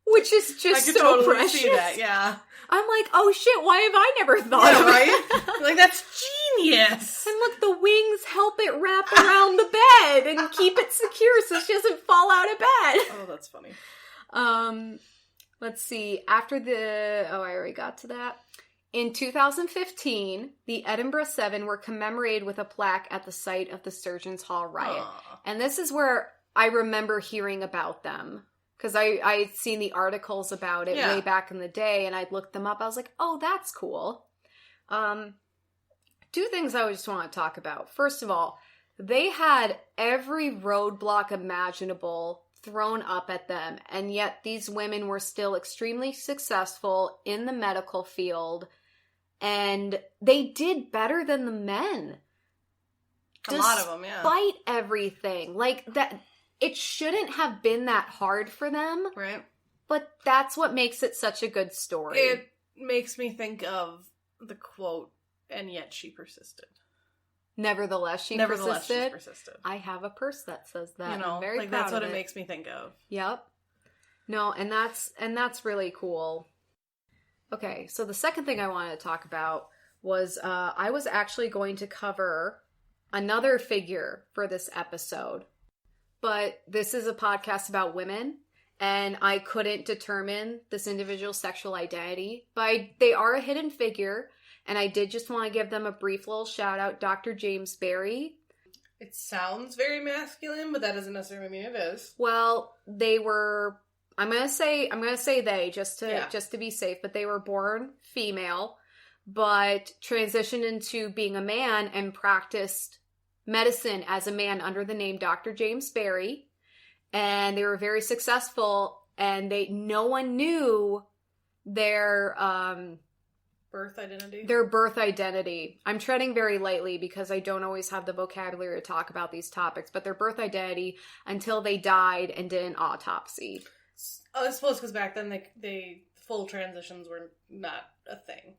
C: Which is just so totally precious. See that,
B: yeah.
C: I'm like, oh shit, why have I never thought of
B: right? Like, that's genius.
C: And look, the wings help it wrap around the bed and keep it secure so she doesn't fall out of bed.
B: Oh, that's funny.
C: Let's see. After I already got to that. In 2015, the Edinburgh Seven were commemorated with a plaque at the site of the Surgeons' Hall riot. And this is where I remember hearing about them. Because I'd seen the articles about it way back in the day, and I'd looked them up. I was like, oh, that's cool. Two things I just want to talk about. First of all, they had every roadblock imaginable thrown up at them, and yet these women were still extremely successful in the medical field, and they did better than the men.
B: A lot of them, yeah.
C: Despite everything. Like, that, it shouldn't have been that hard for them.
B: Right.
C: But that's what makes it such a good story.
B: It makes me think of the quote, and yet she persisted.
C: Nevertheless, she persisted. I have a purse that says that.
B: You know,
C: I'm very
B: like
C: proud
B: that's what
C: of
B: it makes me think of.
C: Yep. No, and that's really cool. Okay, so the second thing I wanted to talk about was I was actually going to cover another figure for this episode, but this is a podcast about women, and I couldn't determine this individual's sexual identity, but they are a hidden figure. And I did just want to give them a brief little shout out, Dr. James Barry.
B: It sounds very masculine, but that doesn't necessarily mean it is.
C: Well, they were, I'm gonna say they just to be safe, but they were born female, but transitioned into being a man and practiced medicine as a man under the name Dr. James Barry. And they were very successful, and no one knew their birth identity. I'm treading very lightly because I don't always have the vocabulary to talk about these topics, but their birth identity until they died and did an autopsy.
B: I suppose because back then they full transitions were not a thing.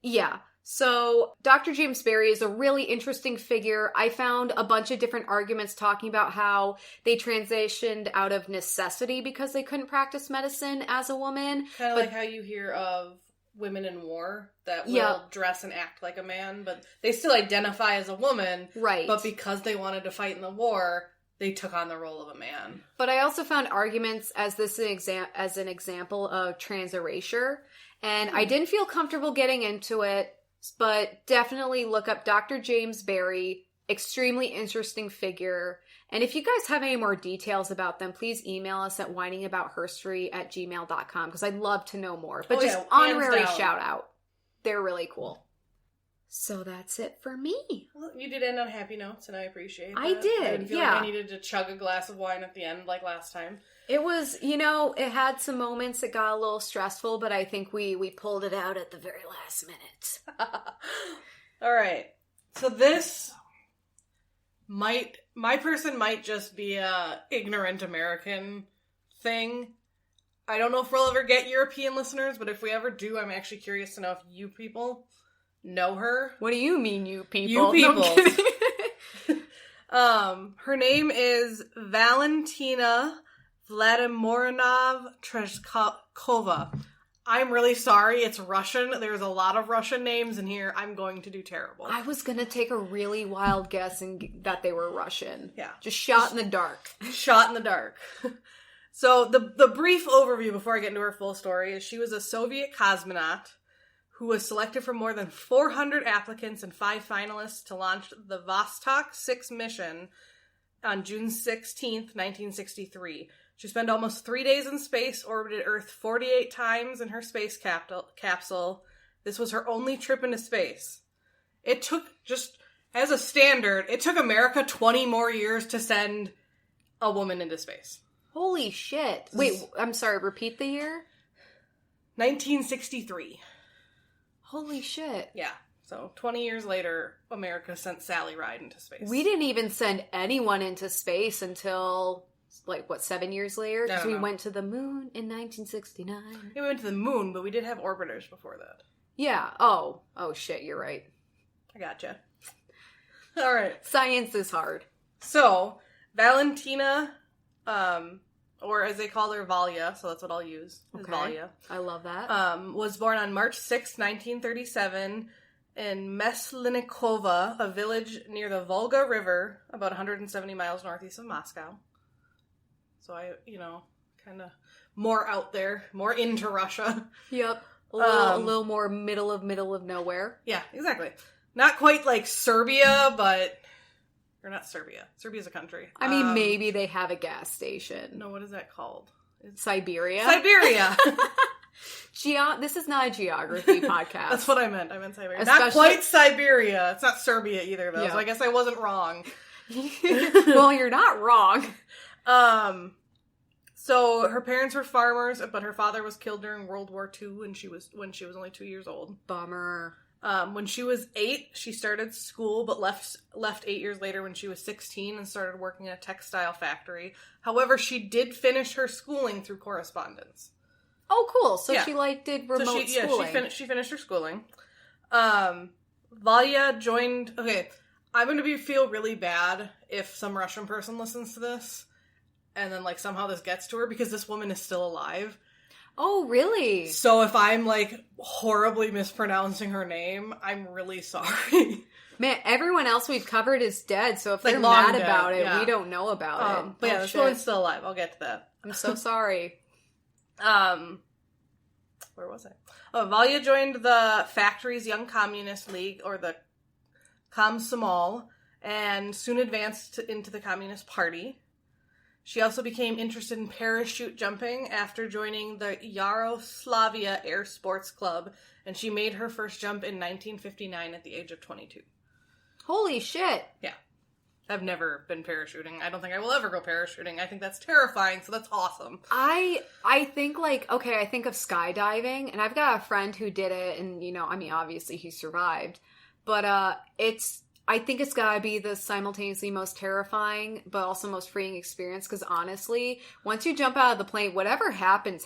C: Yeah. So Dr. James Barry is a really interesting figure. I found a bunch of different arguments talking about how they transitioned out of necessity because they couldn't practice medicine as a woman.
B: Kind of like how you hear of women in war that will dress and act like a man, but they still identify as a woman. Right. But because they wanted to fight in the war, they took on the role of a man.
C: But I also found arguments as an example of trans erasure, and I didn't feel comfortable getting into it, but definitely look up Dr. James Barry. Extremely interesting figure. And if you guys have any more just about them, please email us at whiningaboutherstory@gmail.com because I'd love to know more. But honorary shout out. They're really cool. So that's it for me.
B: Well, you did end on happy notes, and I appreciate that.
C: I did,
B: I didn't feel like I needed to chug a glass of wine at the end like last time.
C: It was, it had some moments that got a little stressful, but I think we pulled it out at the very last minute.
B: All right. So this my person might just be a ignorant American thing. I don't know if we'll ever get European listeners, but if we ever do, I'm actually curious to know if you people know her.
C: What do you mean, you people?
B: You people. No, her name is Valentina Tereshkova. I'm really sorry. It's Russian. There's a lot of Russian names in here. I'm going to do terrible.
C: I was going to take a really wild guess that they were Russian.
B: Yeah.
C: Just shot in the dark.
B: Shot in the dark. So the brief overview before I get into her full story is she was a Soviet cosmonaut who was selected from more than 400 applicants and 5 finalists to launch the Vostok 6 mission on June 16th, 1963. She spent almost 3 days in space, orbited Earth 48 times in her space capsule. This was her only trip into space. It took, just as a standard, it took America 20 more years to send a woman into space.
C: Holy shit. Wait, I'm sorry, repeat the year?
B: 1963.
C: Holy shit.
B: Yeah. So 20 years later, America sent Sally Ride into space.
C: We didn't even send anyone into space until, 7 years later? Because we went to the moon in 1969.
B: Yeah, we went to the moon, but we did have orbiters before that.
C: Yeah. Oh shit, you're right.
B: I gotcha. All right.
C: Science is hard.
B: So, Valentina, or as they call her, Valya, so that's what I'll use, is Valya.
C: I love that.
B: Was born on March 6, 1937, in Meslinikova, a village near the Volga River, about 170 miles northeast of Moscow. So kind of more out there, more into Russia.
C: Yep. A little more middle of nowhere.
B: Yeah, exactly. Not quite like Serbia, but... Or not Serbia. Serbia's a country.
C: I mean, maybe they have a gas station.
B: No, what is that called?
C: Siberia?
B: Siberia.
C: This is not a geography podcast.
B: That's what I meant. I meant Siberia. Not quite Siberia. It's not Serbia either, though, so I guess I wasn't wrong.
C: Well, you're not wrong.
B: So her parents were farmers, but her father was killed during World War II when she was only 2 years old.
C: Bummer.
B: When she was 8, she started school, but left 8 years later when she was 16 and started working in a textile factory. However, she did finish her schooling through correspondence.
C: Oh, cool. So she, did remote schooling.
B: Yeah, she finished her schooling. Valya joined... Okay, I'm going to feel really bad if some Russian person listens to this, and then, somehow this gets to her, because this woman is still alive.
C: Oh, really?
B: So if I'm, horribly mispronouncing her name, I'm really sorry.
C: Man, everyone else we've covered is dead, so if they're mad about it, we don't know about it.
B: But this woman's still alive. I'll get to that.
C: I'm so sorry.
B: Where was I? Oh, Valya joined the factory's Young Communist League, or the Komsomol, and soon advanced into the Communist Party. She also became interested in parachute jumping after joining the Yaroslavia Air Sports Club, and she made her first jump in 1959 at the age of 22.
C: Holy shit.
B: Yeah. I've never been parachuting. I don't think I will ever go parachuting. I think that's terrifying, so that's awesome.
C: I think, I think of skydiving, and I've got a friend who did it, and, obviously he survived, but I think it's gotta be the simultaneously most terrifying, but also most freeing experience, because honestly, once you jump out of the plane, whatever happens.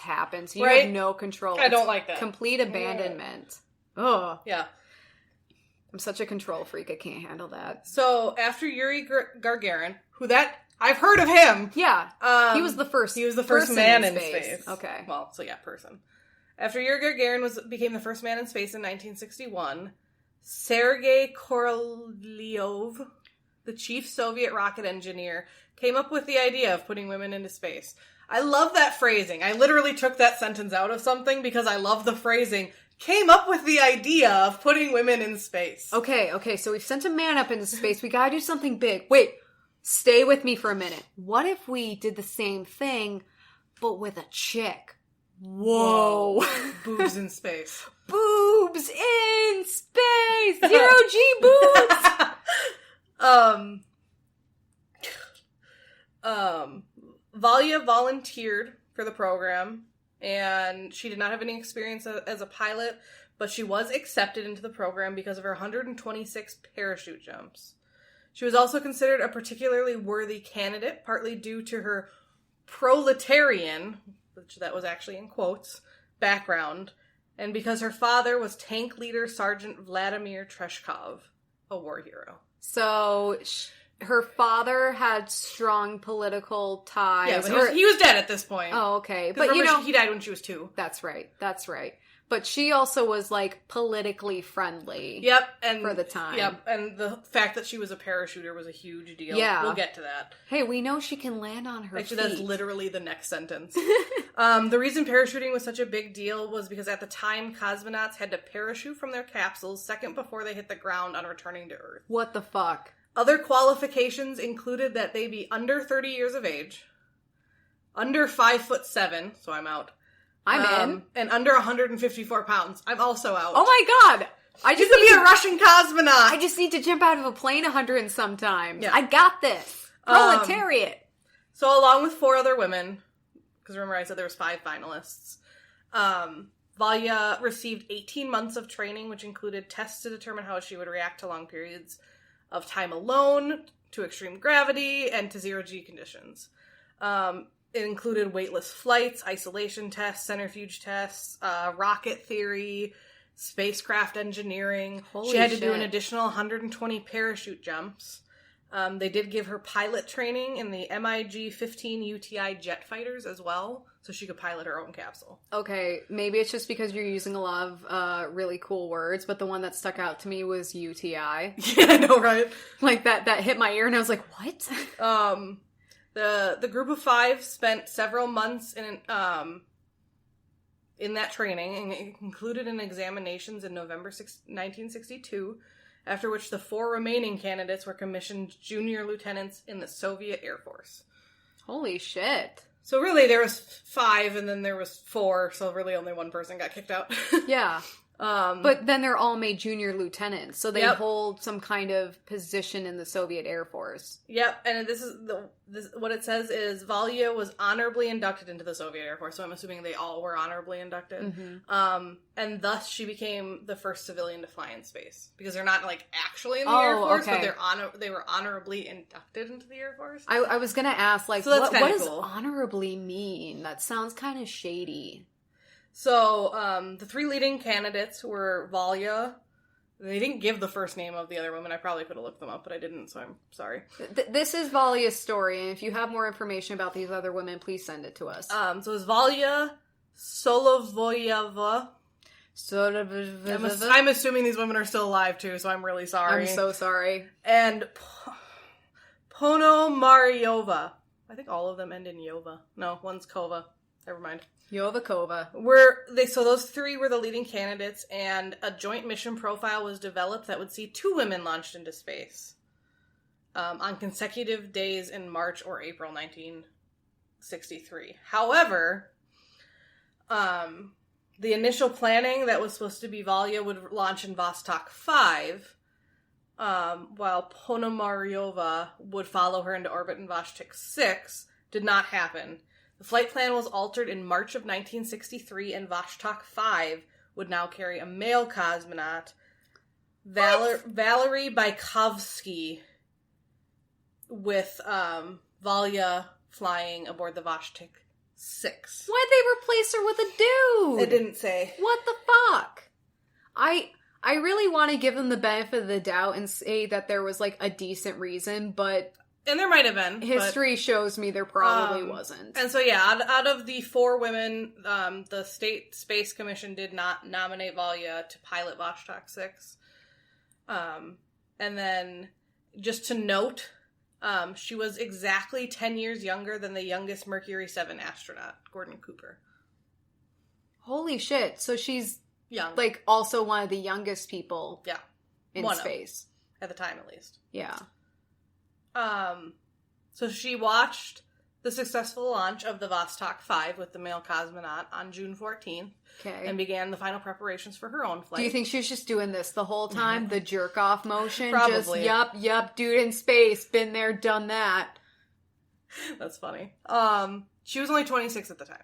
C: You have no control.
B: I don't like that.
C: Complete abandonment. Ugh.
B: Yeah.
C: I'm such a control freak, I can't handle that.
B: So, after Yuri Gagarin, I've heard of him!
C: Yeah. He was the first
B: man in space.
C: Okay.
B: Well, so yeah, person. After Yuri Gagarin became the first man in space in 1961, Sergei Korolyov, the chief Soviet rocket engineer, came up with the idea of putting women into space. I love that phrasing. I literally took that sentence out of something because I love the phrasing. Came up with the idea of putting women in space.
C: Okay, so we've sent a man up into space. We gotta do something big. Wait, stay with me for a minute. What if we did the same thing, but with a chick? Whoa.
B: Boobs in space.
C: Boobs in space! Zero G boobs!
B: Valya volunteered for the program, and she did not have any experience as a pilot, but she was accepted into the program because of her 126 parachute jumps. She was also considered a particularly worthy candidate, partly due to her proletarian, which that was actually in quotes, background, and because her father was tank leader Sergeant Vladimir Tereshkova, a war hero.
C: So her father had strong political ties.
B: Yeah, but he was dead at this point.
C: Oh, okay.
B: But he died when she was 2.
C: That's right. But she also was, politically friendly.
B: Yep. And
C: for the time.
B: Yep. And the fact that she was a parachuter was a huge deal.
C: Yeah.
B: We'll get to that.
C: Hey, we know she can land on her feet.
B: Actually, that's literally the next sentence. The reason parachuting was such a big deal was because at the time, cosmonauts had to parachute from their capsules second before they hit the ground on returning to Earth.
C: What the fuck?
B: Other qualifications included that they be under 30 years of age, under 5'7", so I'm out.
C: I'm in.
B: And under 154 pounds. I'm also out.
C: Oh my god!
B: I just need to be a Russian cosmonaut.
C: I just need to jump out of a plane 100 and some times.
B: Yeah.
C: I got this. Proletariat.
B: So along with 4 other women, because remember I said there was 5 finalists, Valya received 18 months of training, which included tests to determine how she would react to long periods of time alone, to extreme gravity, and to zero-G conditions. It included weightless flights, isolation tests, centrifuge tests, rocket theory, spacecraft engineering.
C: Holy
B: she had to
C: shit.
B: do an additional 120 parachute jumps. They did give her pilot training in the MiG-15 UTI jet fighters as well, so she could pilot her own capsule. Okay,
C: maybe it's just because you're using a lot of really cool words, but the one that stuck out to me was UTI.
B: Yeah, I know, right?
C: That hit my ear, and I was like, what?
B: The group of 5 spent several months in that training, and it included an examinations in November 1962, after which the 4 remaining candidates were commissioned junior lieutenants in the Soviet Air Force.
C: Holy shit.
B: So really there was 5 and then there was 4, so really only one person got kicked out.
C: Yeah. But then they're all made junior lieutenants, so they hold some kind of position in the Soviet Air Force. Yep,
B: and this is what it says is Valya was honorably inducted into the Soviet Air Force, so I'm assuming they all were honorably inducted. Mm-hmm. And thus she became the first civilian to fly in space. Because they're not, like, actually in the Air Force, but they were honorably inducted into the Air Force.
C: I was gonna ask, like,
B: so
C: what does honorably mean? That sounds kind of shady.
B: So, the 3 leading candidates were Valya. They didn't give the first name of the other woman. I probably could have looked them up, but I didn't, so I'm sorry.
C: This is Valya's story, and if you have more information about these other women, please send it to us.
B: So it's Valya Solovoyeva. I'm assuming these women are still alive, too, so I'm really sorry.
C: I'm so sorry.
B: And Ponomaryova. I think all of them end in Yova. No, one's Kova. Never mind.
C: Yovakova.
B: So those 3 were the leading candidates, and a joint mission profile was developed that would see 2 women launched into space on consecutive days in March or April 1963. However, the initial planning that was supposed to be Valya would launch in Vostok 5, while Ponomaryova would follow her into orbit in Vostok 6, did not happen. The flight plan was altered in March of 1963, and Vostok 5 would now carry a male cosmonaut, Valery Bykovsky, with Valya flying aboard the Vostok 6.
C: Why'd they replace her with a dude?
B: It didn't say.
C: What the fuck? I really want to give them the benefit of the doubt and say that there was, like, a decent reason, but...
B: And there might have been.
C: History shows me there probably wasn't.
B: And so, yeah, out of the 4 women, the State Space Commission did not nominate Valya to pilot Vostok 6. And then, just to note, she was exactly 10 years younger than the youngest Mercury 7 astronaut, Gordon Cooper.
C: Holy shit. So she's,
B: young,
C: like, also one of the youngest people in space.
B: At the time, at least.
C: Yeah.
B: So she watched the successful launch of the Vostok 5 with the male cosmonaut on June 14th.
C: Okay.
B: And began the final preparations for her own flight.
C: Do you think she was just doing this the whole time? The jerk-off motion?
B: Probably.
C: Just, yup, dude in space, been there, done that.
B: That's funny. She was only 26 at the time.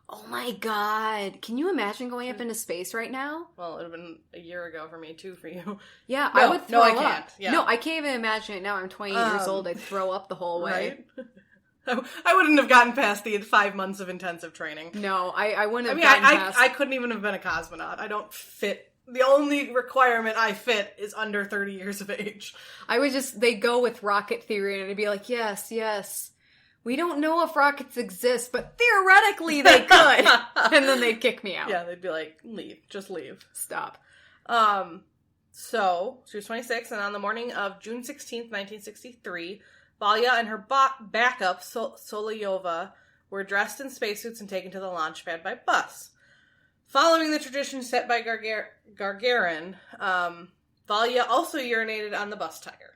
C: Oh my god. Can you imagine going up into space right now?
B: Well, it would have been a year ago for me, too, for you.
C: Yeah, I would throw up.
B: No, I can't. Yeah.
C: No, I can't even imagine it now. I'm 28 years old. I'd throw up the whole way.
B: Right? I wouldn't have gotten past the 5 months of intensive training.
C: No, I wouldn't have gotten past...
B: I couldn't even have been a cosmonaut. I don't fit... The only requirement I fit is under 30 years of age.
C: They go with rocket theory, and it'd be like, yes. We don't know if rockets exist, but theoretically they could. And then they'd kick me out.
B: Yeah, they'd be like, leave. Just leave.
C: Stop.
B: So, she was 26, and on the morning of June 16th, 1963, Valya and her backup, Solovyova, were dressed in spacesuits and taken to the launch pad by bus. Following the tradition set by Gagarin, Valya also urinated on the bus tire.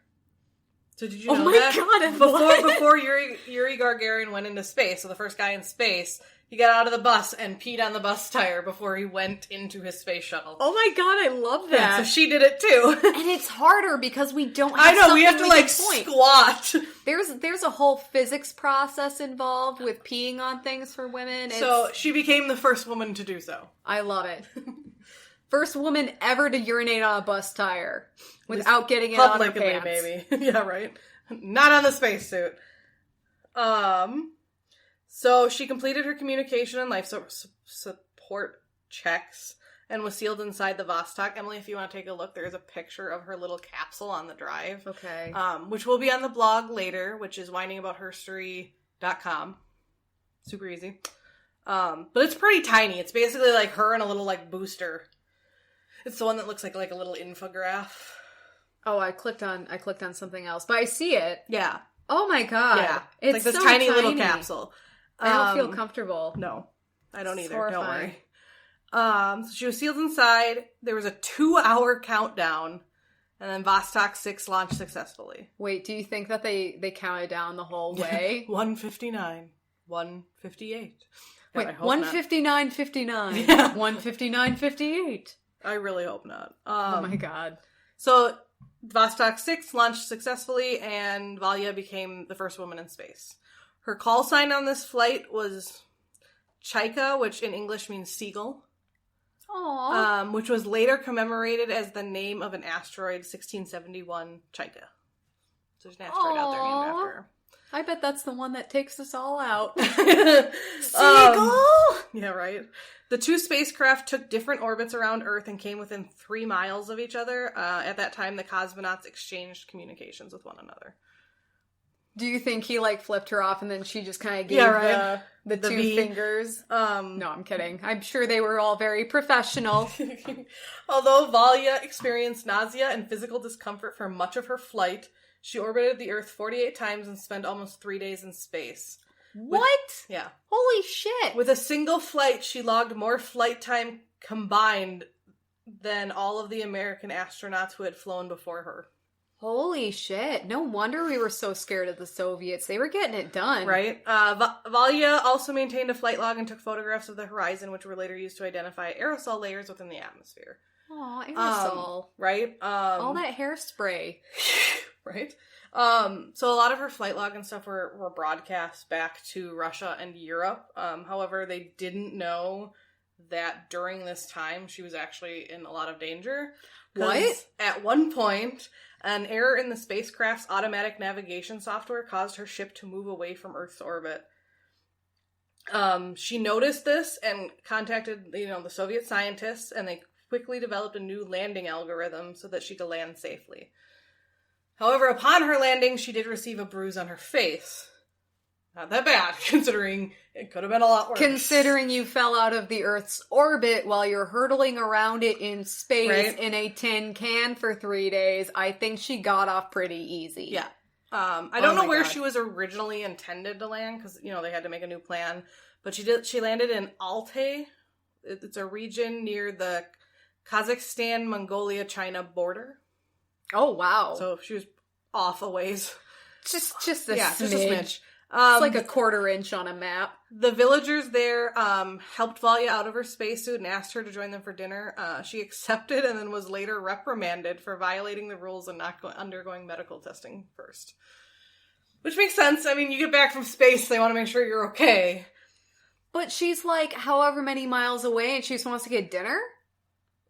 B: So did you know that?
C: Oh my god,
B: before Yuri Gagarin went into space, so the first guy in space, he got out of the bus and peed on the bus tire before he went into his space shuttle.
C: Oh my god, I love that.
B: Yeah, so she did it too.
C: And it's harder because we don't have
B: I know, we have to like squat.
C: There's a whole physics process involved with peeing on things for women.
B: So she became the first woman to do so.
C: I love it. First woman ever to urinate on a bus tire without getting it on her pants.
B: Maybe. Yeah, right? Not on the spacesuit. So she completed her communication and life support checks and was sealed inside the Vostok. Emily, if you want to take a look, there's a picture of her little capsule on the drive.
C: Okay.
B: Which will be on the blog later, which is whiningaboutherstory.com. Super easy. But it's pretty tiny. It's basically like her and a little like booster. It's the one that looks like a little infograph.
C: Oh, I clicked on something else, but I see it.
B: Yeah.
C: Oh my god.
B: Yeah.
C: It's
B: like this
C: so
B: tiny little capsule.
C: I don't feel comfortable.
B: No. I don't either.
C: Horrifying.
B: Don't worry. So she was sealed inside. There was a 2-hour countdown. And then Vostok 6 launched successfully.
C: Wait, do you think that they counted down the whole way?
B: 1:59. 1:58.
C: Wait, 1:59:59.
B: Yeah.
C: 1:59:58.
B: I really hope not.
C: Oh my god.
B: So, Vostok 6 launched successfully, and Valya became the first woman in space. Her call sign on this flight was Chaika, which in English means seagull.
C: Aww.
B: Which was later commemorated as the name of an asteroid, 1671 Chaika. So there's an asteroid out there named after her.
C: I bet that's the one that takes us all out.
B: Seagull! Yeah, right. The two spacecraft took different orbits around Earth and came within 3 miles of each other. At that time, the cosmonauts exchanged communications with one another.
C: Do you think he, flipped her off and then she just kind of gave the two
B: V.
C: fingers? No, I'm kidding. I'm sure they were all very professional.
B: Although Valya experienced nausea and physical discomfort for much of her flight, she orbited the Earth 48 times and spent almost 3 days in space.
C: What?
B: Yeah.
C: Holy shit.
B: With a single flight, she logged more flight time combined than all of the American astronauts who had flown before her.
C: Holy shit. No wonder we were so scared of the Soviets. They were getting it done.
B: Right. Valya also maintained a flight log and took photographs of the horizon, which were later used to identify aerosol layers within the atmosphere.
C: Aw, aerosol.
B: Right.
C: All that hairspray.
B: Right. So a lot of her flight log and stuff were broadcast back to Russia and Europe. However, they didn't know that during this time she was actually in a lot of danger.
C: What?
B: At one point, an error in the spacecraft's automatic navigation software caused her ship to move away from Earth's orbit. She noticed this and contacted, the Soviet scientists, and they quickly developed a new landing algorithm so that she could land safely. However, upon her landing, she did receive a bruise on her face. Not that bad, considering it could have been a lot worse.
C: Considering you fell out of the Earth's orbit while you're hurtling around it in space in a tin can for 3 days, I think she got off pretty easy.
B: Yeah. I don't know where she was originally intended to land, because, they had to make a new plan. But she landed in Altai. It's a region near the Kazakhstan-Mongolia-China border.
C: Oh, wow.
B: So she was off a ways.
C: Just a smidge.
B: Just a smidge.
C: It's like a quarter inch on a map.
B: The villagers there helped Valya out of her spacesuit and asked her to join them for dinner. She accepted and then was later reprimanded for violating the rules and not undergoing medical testing first. Which makes sense. I mean, you get back from space, they want to make sure you're okay.
C: But she's however many miles away and she wants to get dinner?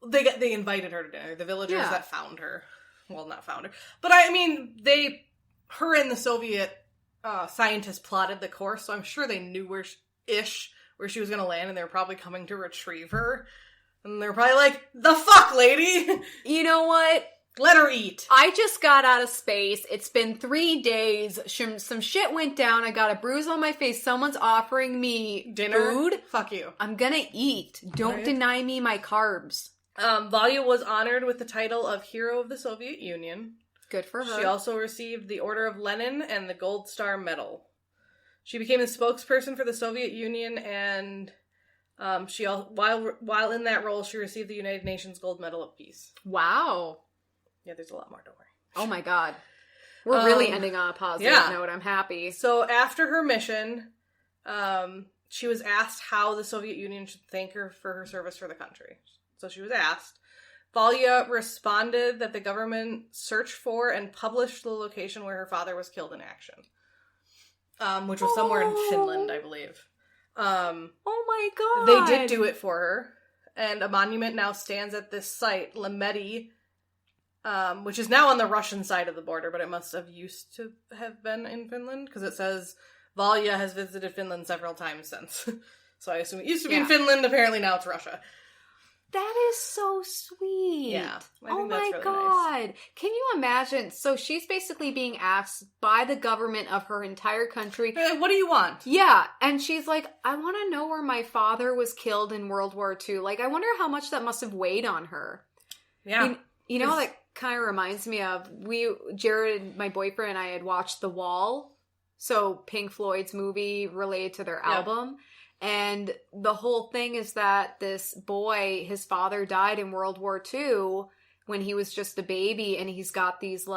B: They invited her to dinner. The villagers that found her. Well, not found her. But I mean, her and the Soviet scientists plotted the course, so I'm sure they knew where she was going to land, and they were probably coming to retrieve her. And they're probably like, the fuck, lady?
C: You know what?
B: Let her eat.
C: I just got out of space. It's been 3 days. Some shit went down. I got a bruise on my face. Someone's offering me
B: dinner.
C: Food.
B: Fuck you.
C: I'm gonna eat. Don't deny me my carbs.
B: Valya was honored with the title of Hero of the Soviet Union.
C: Good for her.
B: She also received the Order of Lenin and the Gold Star Medal. She became the spokesperson for the Soviet Union, and while in that role, she received the United Nations Gold Medal of Peace.
C: Wow.
B: Yeah, there's a lot more, don't worry.
C: Oh my god. We're really ending on a positive note. I'm happy.
B: So after her mission, she was asked how the Soviet Union should thank her for her service for the country. So she was asked. Valya responded that the government searched for and published the location where her father was killed in action. Which was somewhere in Finland, I believe.
C: Oh my god.
B: They did do it for her. And a monument now stands at this site, Lemety, which is now on the Russian side of the border, but it must have used to have been in Finland, because it says Valya has visited Finland several times since. So I assume it used to be in Finland, apparently now it's Russia.
C: That is so sweet.
B: Yeah. I
C: oh
B: think that's
C: my
B: really
C: god.
B: nice.
C: Can you imagine? So she's basically being asked by the government of her entire country.
B: What do you want?
C: Yeah. And she's like, I want to know where my father was killed in World War II. I wonder how much that must have weighed on her.
B: Yeah.
C: You know, that kind of reminds me of, Jared, my boyfriend, and I had watched The Wall. So Pink Floyd's movie related to their album. And the whole thing is that this boy, his father died in World War II when he was just a baby, and he's got these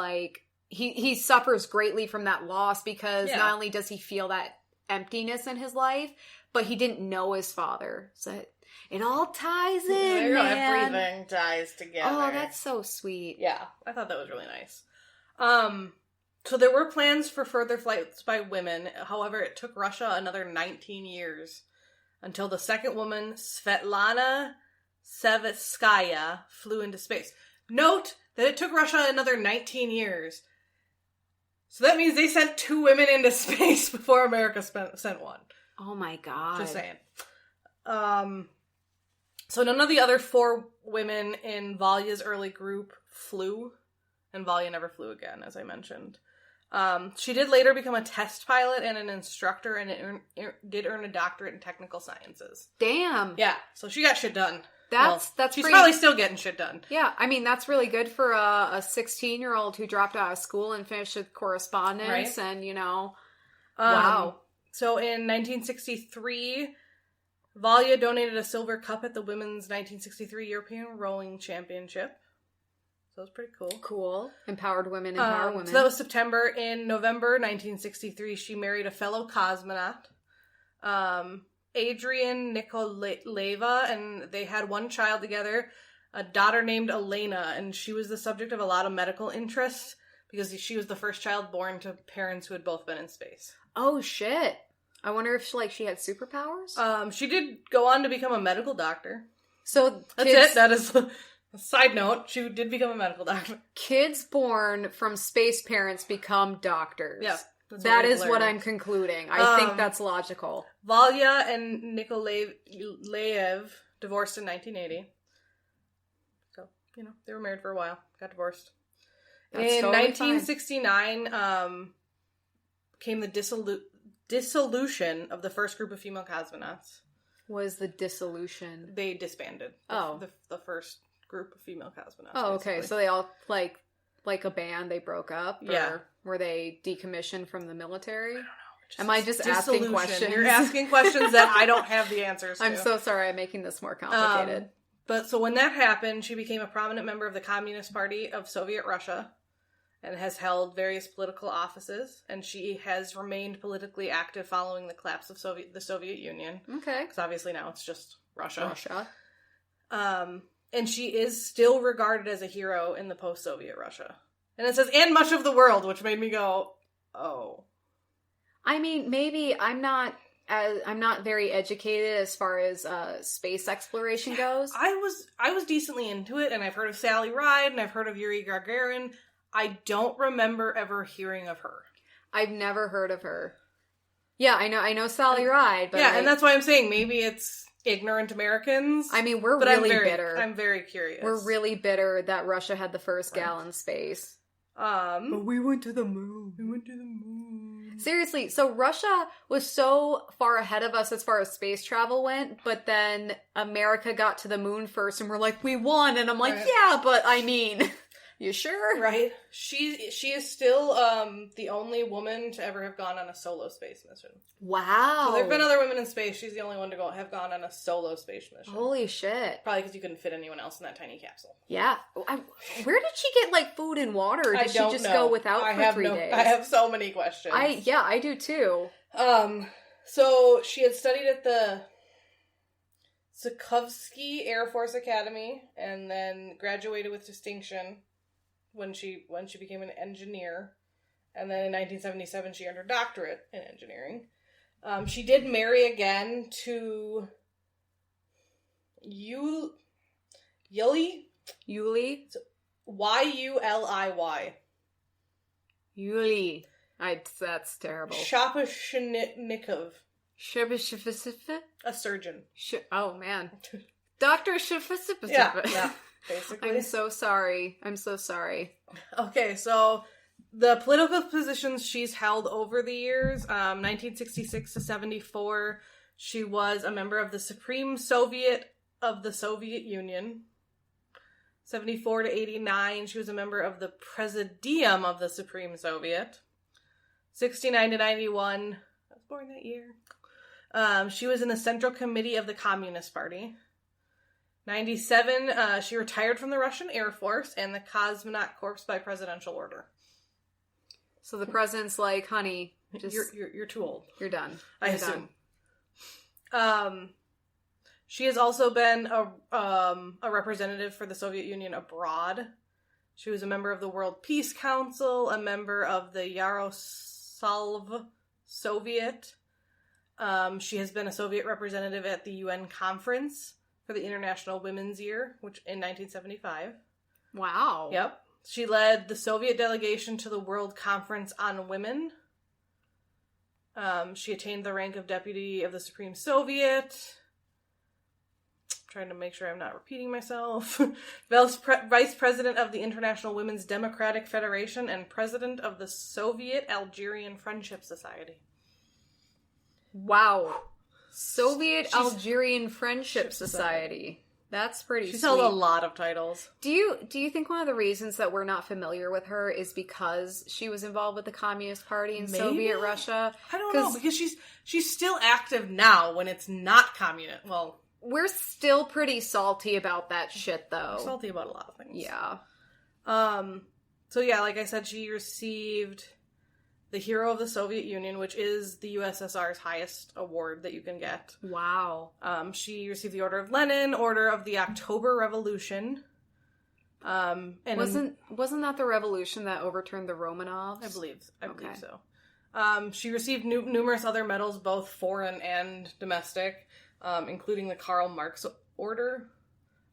C: he suffers greatly from that loss, because not only does he feel that emptiness in his life, but he didn't know his father. So it all ties in,
B: Everything ties together.
C: Oh, that's so sweet.
B: Yeah, I thought that was really nice. So there were plans for further flights by women. However, it took Russia another 19 years until the second woman, Svetlana Savitskaya, flew into space. Note that it took Russia another 19 years. So that means they sent 2 women into space before America sent one.
C: Oh my god.
B: Just saying. So none of the other 4 women in Valya's early group flew. And Valya never flew again, as I mentioned. She did later become a test pilot and an instructor, and did earn a doctorate in technical sciences.
C: Damn.
B: Yeah, so she got shit done.
C: That's
B: she's probably still getting shit done.
C: Yeah, I mean, that's really good for a 16-year-old who dropped out of school and finished with correspondence, right? And, wow.
B: So in 1963, Valya donated a silver cup at the Women's 1963 European Rowing Championship. So it was pretty cool.
C: Cool. Empowered women, empower women.
B: So that was September. In November 1963, she married a fellow cosmonaut, Adrian Nikolayeva, and they had one child together, a daughter named Elena, and she was the subject of a lot of medical interest because she was the first child born to parents who had both been in space.
C: Oh, shit. I wonder if she had superpowers?
B: She did go on to become a medical doctor.
C: So
B: that's it. That is... Side note, she did become a medical doctor.
C: Kids born from space parents become doctors.
B: Yeah.
C: That is what I'm concluding. I think that's logical.
B: Valya and Nikolayev divorced in 1980. So, they were married for a while. Got divorced.
C: That's
B: in
C: totally
B: 1969, came the dissolution of the first group of female cosmonauts.
C: What is the dissolution?
B: They disbanded.
C: Oh.
B: The first group of female cosmonauts.
C: Oh, okay.
B: Basically.
C: So they all, like a band, they broke up?
B: Yeah.
C: Or were they decommissioned from the military?
B: I don't know.
C: Am I just asking questions?
B: You're asking questions that I don't have the answers to.
C: I'm so sorry I'm making this more complicated.
B: But so when that happened, she became a prominent member of the Communist Party of Soviet Russia and has held various political offices, and she has remained politically active following the collapse of the Soviet Union.
C: Okay.
B: Because obviously now it's just Russia. And she is still regarded as a hero in the post-Soviet Russia. And it says, and much of the world, which made me go, oh.
C: I mean, maybe I'm not very educated as far as space exploration goes.
B: I was decently into it, and I've heard of Sally Ride, and I've heard of Yuri Gagarin. I don't remember ever hearing of her.
C: I've never heard of her. Yeah, I know Sally Ride, but
B: and that's why I'm saying maybe it's ignorant Americans.
C: I mean, we're really bitter.
B: I'm very curious.
C: We're really bitter that Russia had the first gal in space.
B: But
C: we went to the moon.
B: We went to the moon.
C: Seriously, so Russia was so far ahead of us as far as space travel went, but then America got to the moon first, and we're like, we won, and I'm like, right. Yeah, but I mean... You sure?
B: Right. She is still the only woman to ever have gone on a solo space mission.
C: Wow.
B: So there have been other women in space. She's the only one to have gone on a solo space mission.
C: Holy shit.
B: Probably because you couldn't fit anyone else in that tiny capsule.
C: Yeah. Where did she get, food and water? Or did she just go without for 3 days?
B: I have so many questions.
C: I do too.
B: So she had studied at the Sukovsky Air Force Academy and then graduated with distinction when she became an engineer. And then in 1977, she earned her doctorate in engineering. She did marry again to Yuli.
C: Yuli?
B: Yuliy.
C: Yuli. That's terrible.
B: Shapashnikov. A surgeon.
C: Oh, man. Dr. Shapashnikov.
B: Yeah, basically.
C: I'm so sorry.
B: Okay, so the political positions she's held over the years, 1966 to 74, she was a member of the Supreme Soviet of the Soviet Union. 74 to 89, she was a member of the Presidium of the Supreme Soviet. 69 to 91, I was born that year. She was in the Central Committee of the Communist Party. 97, she retired from the Russian Air Force and the Cosmonaut Corps by presidential order.
C: So the president's like, honey, Just,
B: you're too old.
C: You're done.
B: I assume. She has also been a representative for the Soviet Union abroad. She was a member of the World Peace Council, a member of the Yaroslav Soviet. She has been a Soviet representative at the UN Conference for the International Women's Year, which in 1975.
C: Wow.
B: Yep. She led the Soviet delegation to the World Conference on Women. She attained the rank of Deputy of the Supreme Soviet. Trying to make sure I'm not repeating myself. Vice President of the International Women's Democratic Federation and President of the Soviet Algerian Friendship Society.
C: Wow. Soviet Algerian Friendship Society. That's pretty
B: She's
C: sweet.
B: held a lot of titles.
C: Do you think one of the reasons that we're not familiar with her is because she was involved with the Communist Party in Soviet Russia?
B: I don't know, because she's still active now when it's not communist. Well,
C: we're still pretty salty about that shit, though.
B: we're salty about a lot of things.
C: Yeah.
B: So yeah, like I said, she received the Hero of the Soviet Union, which is the USSR's highest award that you can get.
C: Wow.
B: She received the Order of Lenin, Order of the October Revolution. And
C: wasn't that the revolution that overturned the Romanovs?
B: I believe so. She received numerous other medals, both foreign and domestic, including the Karl Marx Order,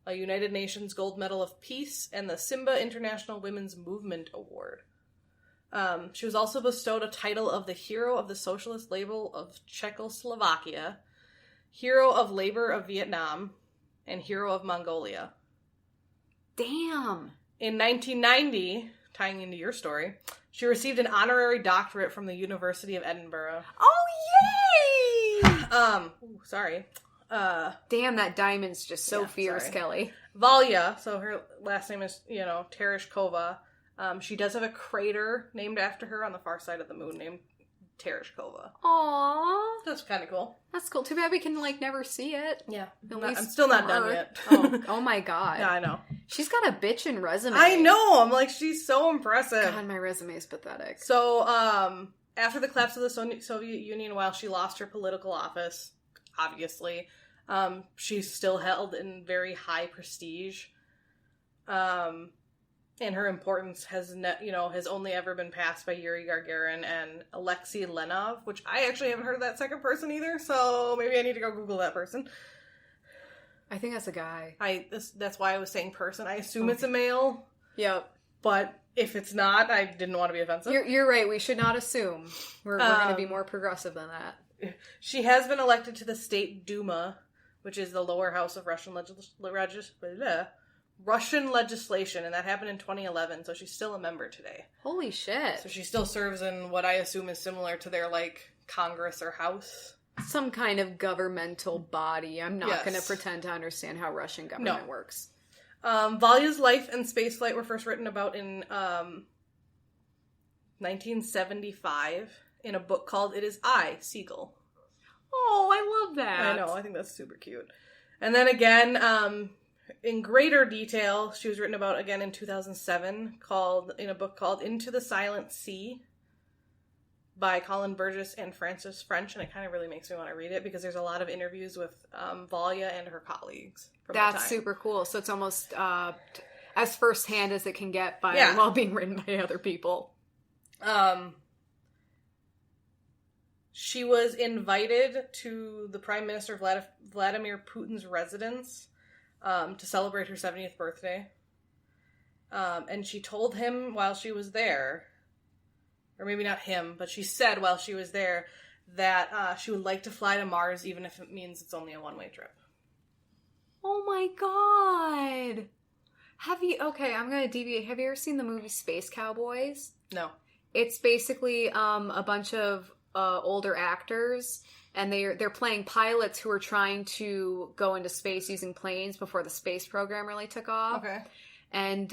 B: a United Nations Gold Medal of Peace, and the Simba International Women's Movement Award. She was also bestowed a title of the Hero of the Socialist Labor of Czechoslovakia, Hero of Labor of Vietnam, and Hero of Mongolia.
C: Damn!
B: In 1990, tying into your story, she received an honorary doctorate from the University of Edinburgh.
C: Oh, yay!
B: Sorry.
C: Damn, that diamond's just so fierce,
B: sorry.
C: Kelly.
B: Valia, so her last name is, Tereshkova. She does have a crater named after her on the far side of the moon named Tereshkova.
C: Aww.
B: That's kind of cool.
C: That's cool. Too bad we can, never see it.
B: Yeah.
C: At least
B: I'm still not
C: from
B: done
C: her.
B: yet.
C: Oh my god.
B: Yeah, I know.
C: She's got a bitchin' resume.
B: I know! I'm like, she's so impressive.
C: God, my resume is pathetic.
B: So, after the collapse of the Soviet Union, while she lost her political office, obviously, she's still held in very high prestige. And her importance has only ever been passed by Yuri Gagarin and Alexei Lenov, which I actually haven't heard of that second person either, so maybe I need to go Google that person.
C: I think that's a guy.
B: That's why I was saying person. I assume it's a male.
C: Yep.
B: But if it's not, I didn't want to be offensive.
C: You're right. We should not assume. We're going to be more progressive than that.
B: She has been elected to the State Duma, which is the lower house of Russian legislation, and that happened in 2011, so she's still a member today.
C: Holy shit.
B: So she still serves in what I assume is similar to their, Congress or House.
C: Some kind of governmental body. I'm not going to pretend to understand how Russian government works.
B: Valia's life and spaceflight were first written about in 1975 in a book called It Is I, Seagull.
C: Oh, I love that.
B: I know, I think that's super cute. And then again, in greater detail, she was written about again in 2007 in a book called Into the Silent Sea by Colin Burgess and Francis French, and it kind of really makes me want to read it because there's a lot of interviews with Valia and her colleagues from the time.
C: That's super cool. So it's almost as firsthand as it can get while being written by other people.
B: She was invited to the Prime Minister Vladimir Putin's residence to celebrate her 70th birthday. And she told him while she was there, or maybe not him, but she said while she was there that she would like to fly to Mars even if it means it's only a one-way trip.
C: Oh my god! I'm gonna deviate. Have you ever seen the movie Space Cowboys?
B: No.
C: It's basically a bunch of older actors, and they're playing pilots who are trying to go into space using planes before the space program really took off.
B: Okay.
C: And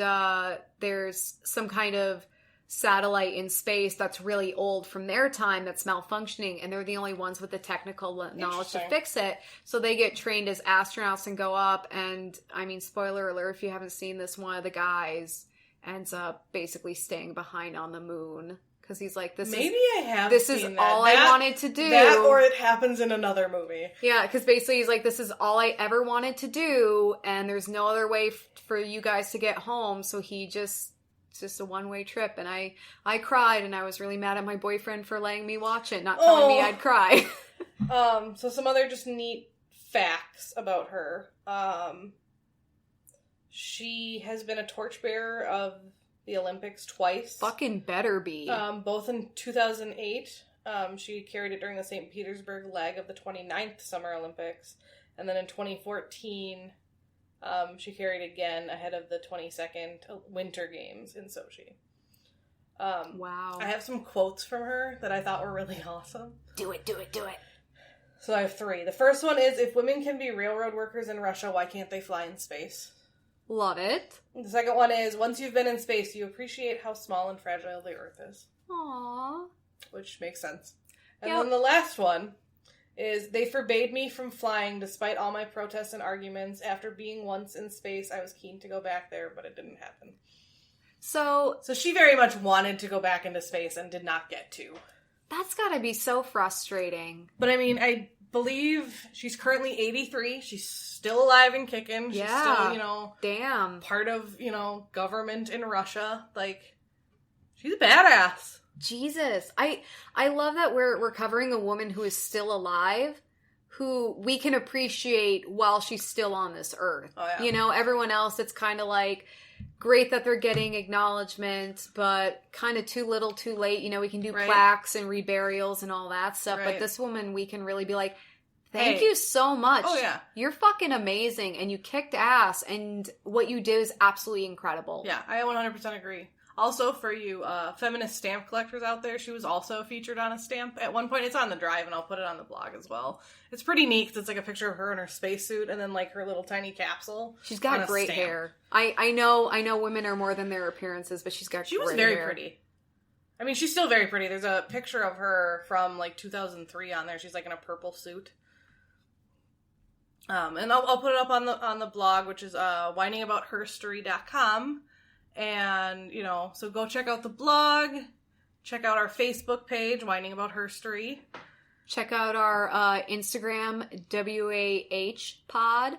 C: there's some kind of satellite in space that's really old from their time that's malfunctioning, and they're the only ones with the technical knowledge to fix it. So they get trained as astronauts and go up, and I mean, spoiler alert if you haven't seen this, one of the guys ends up basically staying behind on the moon Because he's like, this
B: this
C: is all I wanted to do.
B: That or it happens in another movie.
C: Yeah, because basically he's like, this is all I ever wanted to do, and there's no other way for you guys to get home, so it's just a one-way trip. And I cried, and I was really mad at my boyfriend for letting me watch it, not telling me I'd cry.
B: So some other just neat facts about her. She has been a torchbearer of the Olympics twice.
C: Fucking better be.
B: Both in 2008. She carried it during the St. Petersburg leg of the 29th Summer Olympics. And then in 2014, she carried again ahead of the 22nd Winter Games in Sochi.
C: Wow.
B: I have some quotes from her that I thought were really awesome.
C: Do it.
B: So I have 3. The first one is, if women can be railroad workers in Russia, why can't they fly in space?
C: Love it.
B: The second one is, once you've been in space, you appreciate how small and fragile the Earth is.
C: Aww.
B: Which makes sense. And then the last one is, they forbade me from flying despite all my protests and arguments. After being once in space, I was keen to go back there, but it didn't happen. So she very much wanted to go back into space and did not get to.
C: That's gotta be so frustrating.
B: But I mean, I believe she's currently 83. She's still alive and kicking. She's still,
C: damn,
B: part of, government in Russia. Like, she's a badass.
C: Jesus. I love that we're covering a woman who is still alive, who we can appreciate while she's still on this earth.
B: Oh, yeah.
C: Everyone else, it's kind of like, great that they're getting acknowledgement, but kind of too little too late. We can do plaques and reburials and all that stuff, but this woman, we can really be like, thank you so much.
B: Oh, yeah.
C: You're fucking amazing, and you kicked ass, and what you did is absolutely incredible.
B: Yeah, I 100% agree. Also, for you feminist stamp collectors out there, she was also featured on a stamp at one point. It's on the drive, and I'll put it on the blog as well. It's pretty neat, because it's like a picture of her in her spacesuit, and then like her little tiny capsule.
C: She's got great hair. I know women are more than their appearances, but she's got great hair. She was
B: very pretty. I mean, she's still very pretty. There's a picture of her from like 2003 on there. She's like in a purple suit. And I'll put it up on the blog, which is whiningaboutherstory.com. And, so go check out the blog, check out our Facebook page, Whining About Her Story.
C: Check out our Instagram, WAH Pod.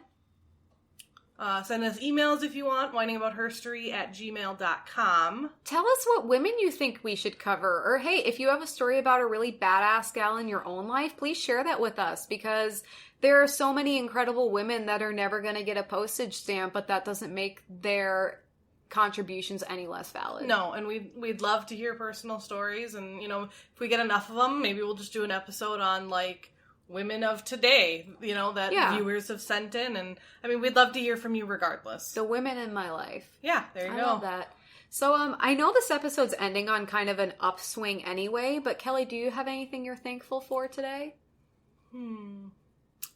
B: Send us emails if you want, whiningaboutherstory@gmail.com.
C: Tell us what women you think we should cover. Or, hey, if you have a story about a really badass gal in your own life, please share that with us, because there are so many incredible women that are never going to get a postage stamp, but that doesn't make their contributions any less valid.
B: No, and we'd love to hear personal stories, and if we get enough of them, maybe we'll just do an episode on like women of today, that viewers have sent in, and I mean, we'd love to hear from you regardless.
C: The women in my life.
B: Yeah, there you go.
C: I love that. So I know this episode's ending on kind of an upswing anyway, but Kelley, do you have anything you're thankful for today?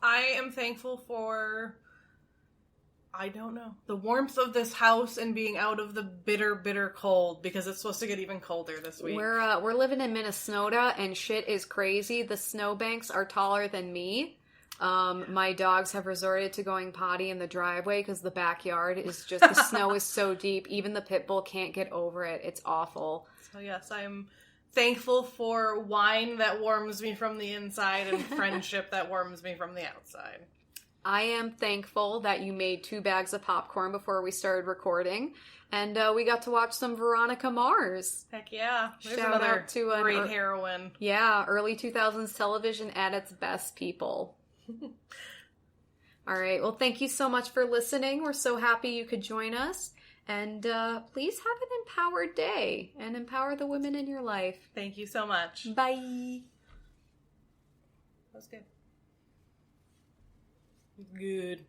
B: I am thankful for, I don't know, the warmth of this house and being out of the bitter, bitter cold, because it's supposed to get even colder this week.
C: We're living in Minnesota, and shit is crazy. The snowbanks are taller than me. My dogs have resorted to going potty in the driveway because the backyard is just, the snow is so deep. Even the pit bull can't get over it. It's awful.
B: So yes, I'm thankful for wine that warms me from the inside and friendship that warms me from the outside.
C: I am thankful that you made 2 bags of popcorn before we started recording, and we got to watch some Veronica Mars.
B: Heck yeah. There's
C: Shout
B: another
C: out to
B: great heroine.
C: Yeah, early 2000s television at its best, people. All right, well, thank you so much for listening. We're so happy you could join us, and please have an empowered day, and empower the women in your life.
B: Thank you so much.
C: Bye.
B: That was good. Good.